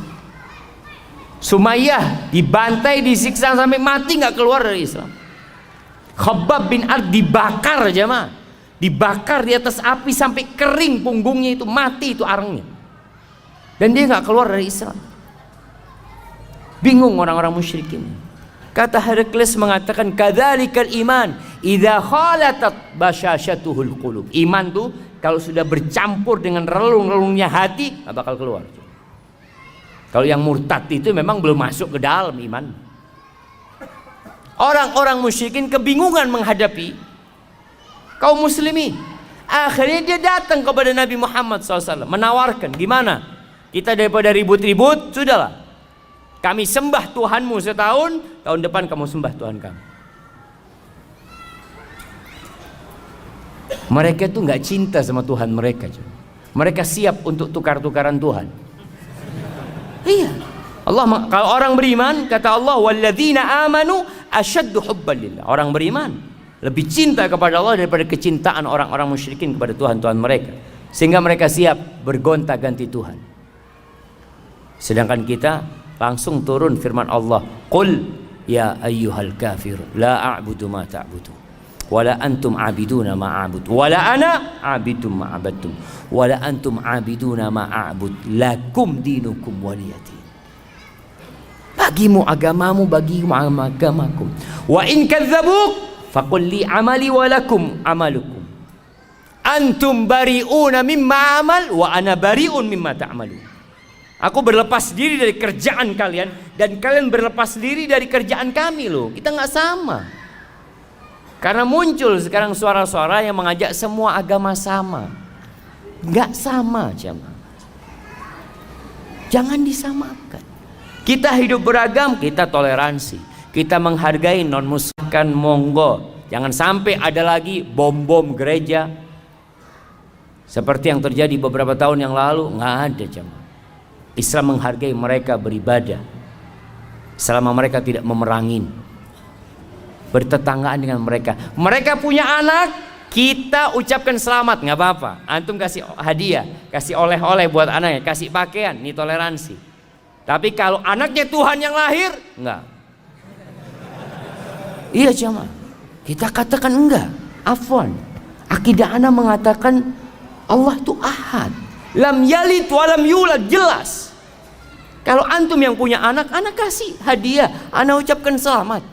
Sumayyah dibantai, disiksa sampai mati, nggak keluar dari Islam. Khabbab bin Ard dibakar jemaah, dibakar di atas api sampai kering punggungnya itu, mati itu arangnya. Dan dia nggak keluar dari Islam. Bingung orang-orang musyrikin. Kata Herakles mengatakan kadzalikal iman idza khalatat basyashatuhul qulub. Iman tuh kalau sudah bercampur dengan relung-relungnya hati nggak bakal keluar. Kalau yang murtad itu memang belum masuk ke dalam iman. Orang-orang musyrikin kebingungan menghadapi kaum muslimin. Akhirnya dia datang kepada Nabi Muhammad SAW menawarkan, gimana? Kita daripada ribut-ribut, sudahlah. Kami sembah Tuhanmu setahun, tahun depan kamu sembah Tuhan kami. Mereka tuh nggak cinta sama Tuhan mereka. Mereka siap untuk tukar-tukaran Tuhan. Iya. Kalau orang beriman, kata Allah, walladzina amanu asyaddu hubban lillah. Orang beriman lebih cinta kepada Allah daripada kecintaan orang-orang musyrikin kepada Tuhan-Tuhan mereka, sehingga mereka siap bergonta-ganti Tuhan. Sedangkan kita langsung turun firman Allah, qul ya ayyuhal kafirun la a'budu ma ta'budu wala antum abiduna ma a'bud wala ana abidum ma abadtum wala antum abiduna ma a'bud lakum dinukum waliyadin. Bagimu agamamu, bagimu agamaku. Wa in kadzabuk faqul li amali wa lakum amalukum antum bari'una mimma amal wa ana bari'un mimma ta'malun. Aku berlepas diri dari kerjaan kalian dan kalian berlepas diri dari kerjaan kami loh. Kita nggak sama. Karena muncul sekarang suara-suara yang mengajak semua agama sama. Nggak sama, jemaah. Jangan disamakan. Kita hidup beragam, kita toleransi. Kita menghargai non-muslim, monggo. Jangan sampai ada lagi bom-bom gereja seperti yang terjadi beberapa tahun yang lalu. Nggak ada, jemaah. Islam menghargai mereka beribadah selama mereka tidak memerangin, bertetanggaan dengan mereka. Mereka punya anak, kita ucapkan selamat, nggak apa-apa. Antum kasih hadiah, kasih oleh-oleh buat anaknya, kasih pakaian, ini toleransi. Tapi kalau anaknya Tuhan yang lahir, enggak. Iya jemaah, kita katakan enggak. Afwan, akidah ana mengatakan Allah itu ahad, lam yalid walam yulad, jelas. Kalau antum yang punya anak, anak kasih hadiah, anak ucapkan selamat.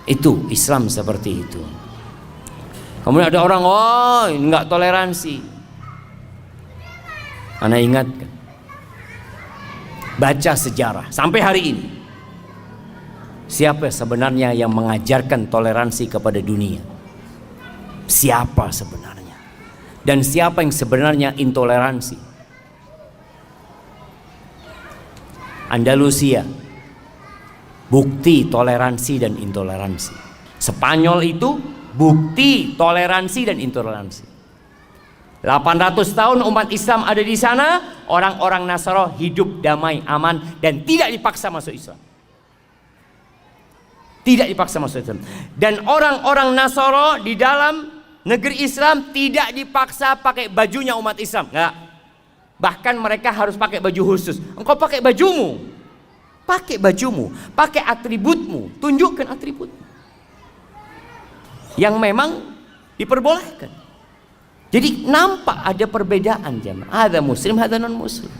Itu Islam seperti itu. Kemudian ada orang, oh enggak toleransi. Anak ingatkan, baca sejarah sampai hari ini, siapa sebenarnya yang mengajarkan toleransi kepada dunia? Siapa sebenarnya? Dan siapa yang sebenarnya intoleransi? Andalusia, bukti toleransi dan intoleransi. Spanyol itu bukti toleransi dan intoleransi. 800 tahun umat Islam ada di sana, orang-orang Nasara hidup damai, aman, dan tidak dipaksa masuk Islam. Tidak dipaksa masuk Islam. Dan orang-orang Nasara di dalam negeri Islam tidak dipaksa pakai bajunya umat Islam, enggak. Bahkan mereka harus pakai baju khusus. Engkau pakai bajumu, pakai atributmu, tunjukkan atributmu yang memang diperbolehkan. Jadi nampak ada perbedaan jemaah. Ada muslim, ada non muslim.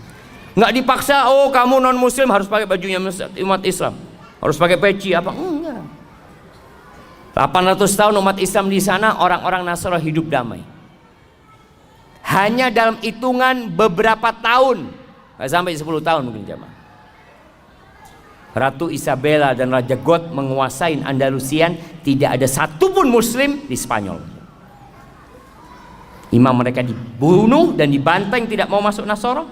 Nggak dipaksa, oh kamu non muslim harus pakai bajunya umat Islam, harus pakai peci apa? Enggak. 800 tahun umat Islam di sana, orang-orang Nasara hidup damai. Hanya dalam hitungan beberapa tahun, nggak sampai 10 tahun mungkin jemaah, Ratu Isabella dan Raja God menguasai Andalusian. Tidak ada satupun muslim di Spanyol. Imam mereka dibunuh dan dibanteng, tidak mau masuk Nasara,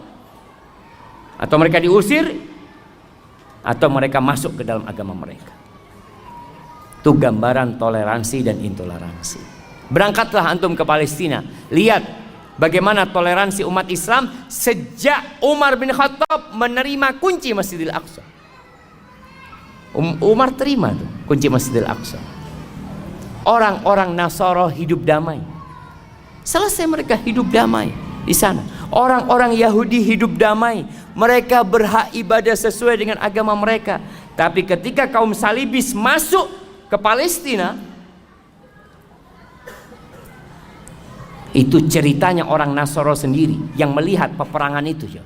atau mereka diusir, atau mereka masuk ke dalam agama mereka. Itu gambaran toleransi dan intoleransi. Berangkatlah antum ke Palestina, lihat bagaimana toleransi umat Islam sejak Umar bin Khattab menerima kunci Masjidil Aqsa. Umar terima tuh kunci Masjidil Aqsa. Orang-orang Nasara hidup damai. Selesai mereka hidup damai di sana. Orang-orang Yahudi hidup damai. Mereka berhak ibadah sesuai dengan agama mereka. Tapi ketika kaum salibis masuk ke Palestina, itu ceritanya orang Nasara sendiri yang melihat peperangan itu ya.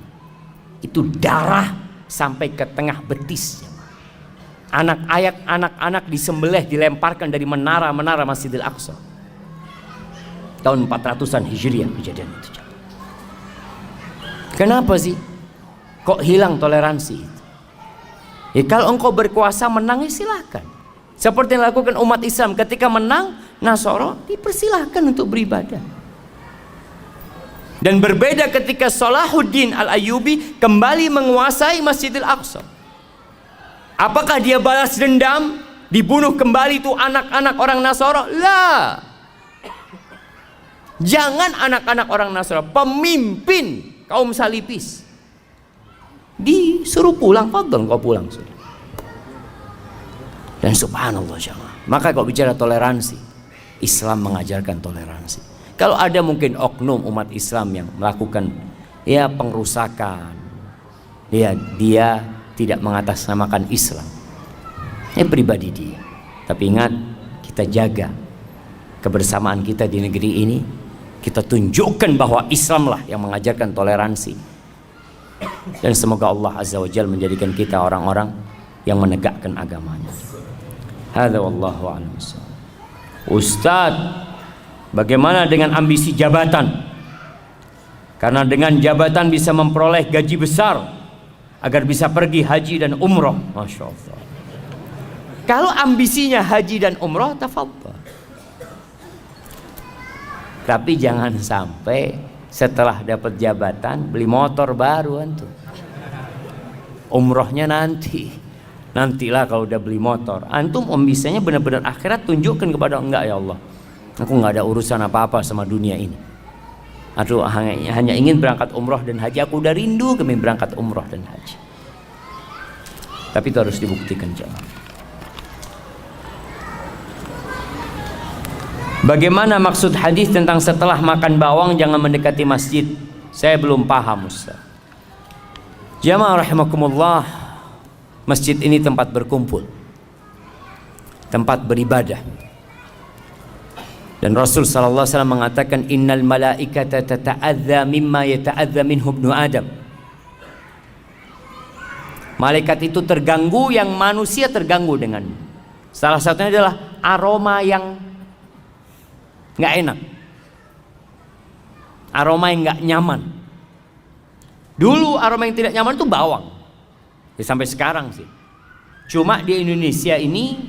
Itu darah sampai ke tengah betis ya. Anak-anak disembelih, dilemparkan dari menara-menara Masjidil Aqsa. Tahun 400-an Hijriah kejadian itu. Kenapa sih kok hilang toleransi itu? Ya kalau engkau berkuasa menang ya silakan. Seperti yang dilakukan umat Islam ketika menang Nasara, dipersilahkan untuk beribadah. Dan berbeda ketika Salahuddin Al-Ayyubi kembali menguasai Masjidil Aqsa. Apakah dia balas dendam, dibunuh kembali itu anak-anak orang Nasara? Lah. Jangan anak-anak orang Nasara, pemimpin kaum salibis. Dia suruh pulang, fadhal kau pulang. Dan subhanallah jemaah. Maka kalau bicara toleransi, Islam mengajarkan toleransi. Kalau ada mungkin oknum umat Islam yang melakukan ya pengrusakan, dia tidak mengatasnamakan Islam. Pribadi dia. Tapi ingat, kita jaga kebersamaan kita di negeri ini. Kita tunjukkan bahwa Islamlah yang mengajarkan toleransi. Dan semoga Allah Azza wa Jalla menjadikan kita orang-orang yang menegakkan agamanya. Hadza wallahu a'lam. Ustaz, bagaimana dengan ambisi jabatan? Karena dengan jabatan bisa memperoleh gaji besar agar bisa pergi haji dan umroh. Masya Allah. Kalau ambisinya haji dan umroh, tafadhal. Tapi jangan sampai setelah dapat jabatan beli motor baru antum. Umrohnya nantilah kalau udah beli motor. Antum ambisinya benar-benar akhirat, tunjukkan kepada enggak ya Allah. Aku enggak ada urusan apa-apa sama dunia ini. Aduh, hanya ingin berangkat umroh dan haji. Aku udah rindu kami berangkat umroh dan haji. Tapi itu harus dibuktikan jemaah. Bagaimana maksud hadis tentang setelah makan bawang jangan mendekati masjid? Saya belum paham, Ustaz. Jamaah rahimakumullah, masjid ini tempat berkumpul, tempat beribadah. Dan Rasul sallallahu alaihi wasallam mengatakan innal malaikata tata'adza mimma yata'adza minhu ibnu Adam. Malaikat itu terganggu yang manusia terganggu dengan. Salah satunya adalah aroma yang nggak enak, aroma yang nggak nyaman. Dulu aroma yang tidak nyaman itu bawang, ya sampai sekarang sih. Cuma di Indonesia ini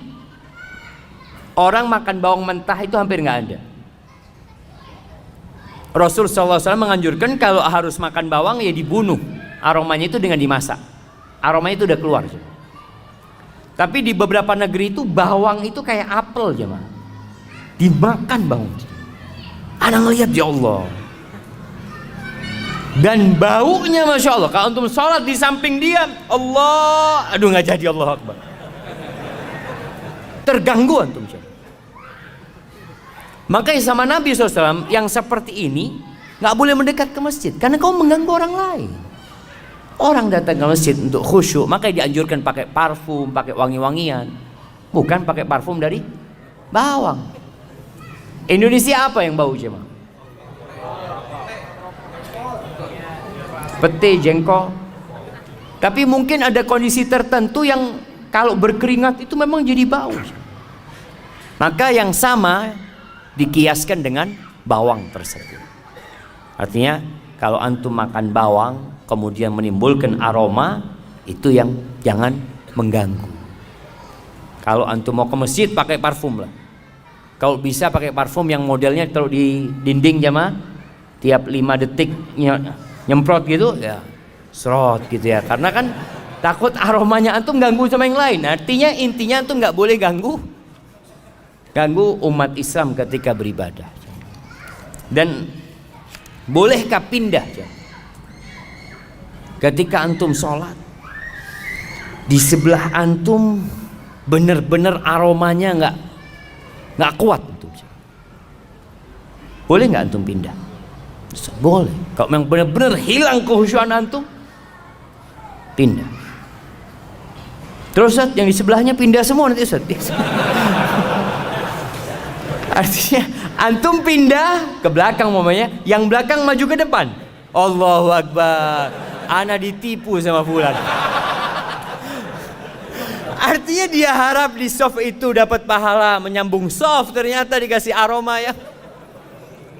orang makan bawang mentah itu hampir nggak ada. Rasul SAW menganjurkan kalau harus makan bawang ya dibunuh, aromanya itu dengan dimasak, aromanya itu udah keluar. Tapi di beberapa negeri itu bawang itu kayak apel jemaah, dimakan bawang. Ana ngelihat ya Allah. Dan baunya masya Allah. Kalau antum sholat di samping dia, Allah, aduh nggak jadi, Allah Akbar. Terganggu antum. Makanya sama Nabi SAW yang seperti ini nggak boleh mendekat ke masjid karena kau mengganggu orang lain. Orang datang ke masjid untuk khusyuk, makanya dianjurkan pakai parfum, pakai wangi-wangian, bukan pakai parfum dari bawang. Indonesia apa yang bau jemaah? Pete, jengkol. Tapi mungkin ada kondisi tertentu yang kalau berkeringat itu memang jadi bau. Maka yang sama dikiaskan dengan bawang tersebut. Artinya kalau antum makan bawang kemudian menimbulkan aroma, itu yang jangan mengganggu. Kalau antum mau ke masjid pakai parfum lah. Kalau bisa pakai parfum yang modelnya taruh di dinding jemaah, tiap 5 detik nyemprot gitu ya, serot gitu ya. Karena kan takut aromanya antum ganggu sama yang lain. Artinya intinya antum nggak boleh ganggu umat Islam ketika beribadah. Dan bolehkah pindah ketika antum sholat di sebelah antum bener-bener aromanya nggak kuat antum, boleh nggak antum pindah? Boleh. Kalau memang benar-benar hilang kehusyuan antum, pindah. Terus Ustaz, yang di sebelahnya pindah semua nanti Ustaz. Artinya antum pindah ke belakang mamanya, yang belakang maju ke depan. Allahu Akbar. Ana ditipu sama fulan. Artinya dia harap di soft itu dapat pahala menyambung soft, ternyata dikasih aroma ya.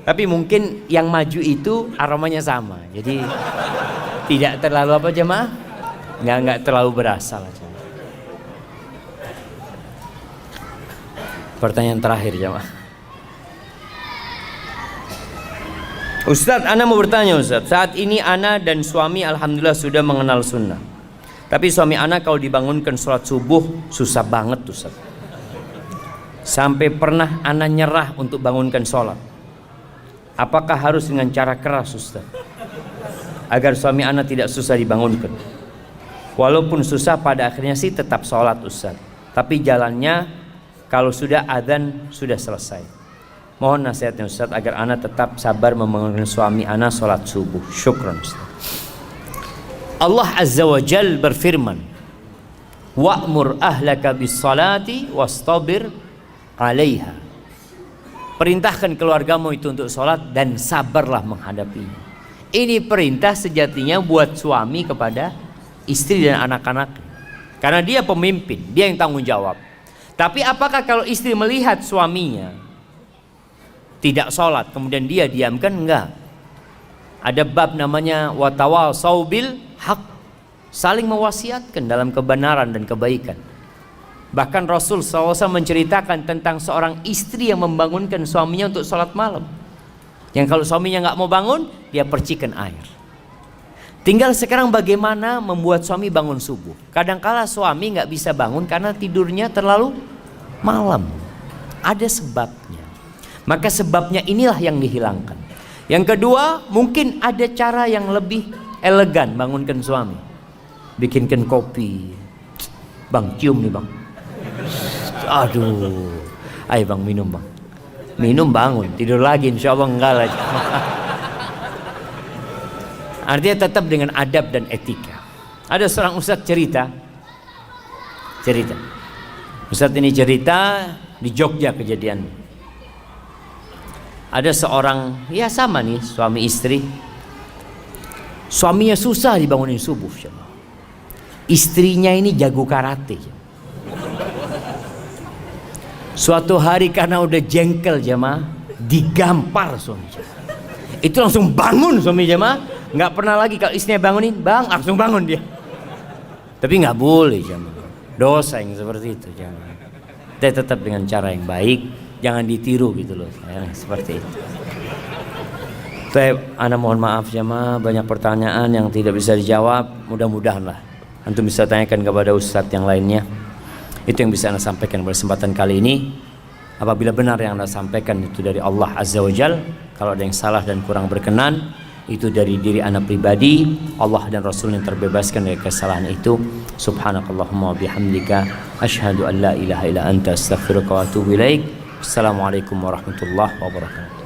Tapi mungkin yang maju itu aromanya sama, jadi tidak terlalu apa jemaah, nggak terlalu berasa lah. Pertanyaan terakhir jemaah. Ustadz, ana mau bertanya Ustadz. Saat ini ana dan suami alhamdulillah sudah mengenal sunnah. Tapi suami ana kalau dibangunkan sholat subuh susah banget Ustadz. Sampai pernah ana nyerah untuk bangunkan sholat. Apakah harus dengan cara keras Ustadz? Agar suami ana tidak susah dibangunkan. Walaupun susah pada akhirnya sih tetap sholat Ustaz. Tapi jalannya kalau sudah adzan sudah selesai. Mohon nasihatnya Ustaz agar ana tetap sabar membangunkan suami ana sholat subuh. Syukran Ustaz. Allah Azza wa Jal berfirman, wa'mur ahlaka bis salati wastabir 'alaiha. Perintahkan keluargamu itu untuk sholat dan sabarlah menghadapinya. Ini perintah sejatinya buat suami kepada istri dan anak-anak. Karena dia pemimpin, dia yang tanggung jawab. Tapi apakah kalau istri melihat suaminya tidak sholat kemudian dia diamkan? Enggak. Ada bab namanya watawasau bil haq, saling mewasiatkan dalam kebenaran dan kebaikan. Bahkan Rasul SAW menceritakan tentang seorang istri yang membangunkan suaminya untuk sholat malam. Yang kalau suaminya nggak mau bangun, dia percikan air. Tinggal sekarang bagaimana membuat suami bangun subuh. Kadangkala suami nggak bisa bangun karena tidurnya terlalu malam. Ada sebabnya. Maka sebabnya inilah yang dihilangkan. Yang kedua, mungkin ada cara yang lebih elegan bangunkan suami. Bikinkan kopi. Bang, cium nih bang. Aduh, ayo bang minum bang. Minum bangun, tidur lagi insya Allah enggak lah. Artinya tetap dengan adab dan etika. Ada seorang ustadz cerita. Ustadz ini cerita di Jogja kejadian. Ada seorang, ya sama nih suami istri. Suaminya susah dibangunin subuh. Istrinya ini jago karate. Suatu hari karena udah jengkel jemaah, digampar suami jemaah. Itu langsung bangun suami jemaah, nggak pernah lagi kalau istrinya bangunin, bang langsung bangun dia. Tapi nggak boleh jemaah, dosa yang seperti itu jemaah. Kita tetap dengan cara yang baik, jangan ditiru gitu loh, seperti itu. Ana mohon maaf jemaah, banyak pertanyaan yang tidak bisa dijawab. Mudah-mudahan lah antum bisa tanyakan kepada ustadz yang lainnya. Itu yang bisa Anda sampaikan pada kesempatan kali ini. Apabila benar yang Anda sampaikan itu dari Allah Azza wa Jal, kalau ada yang salah dan kurang berkenan, itu dari diri Anda pribadi. Allah dan Rasul yang terbebaskan dari kesalahan itu. Subhanakallahumma bihamdika asyhadu an la ilaha illa anta astaghfiruka wa atubu ilaik. Assalamualaikum warahmatullahi wabarakatuh.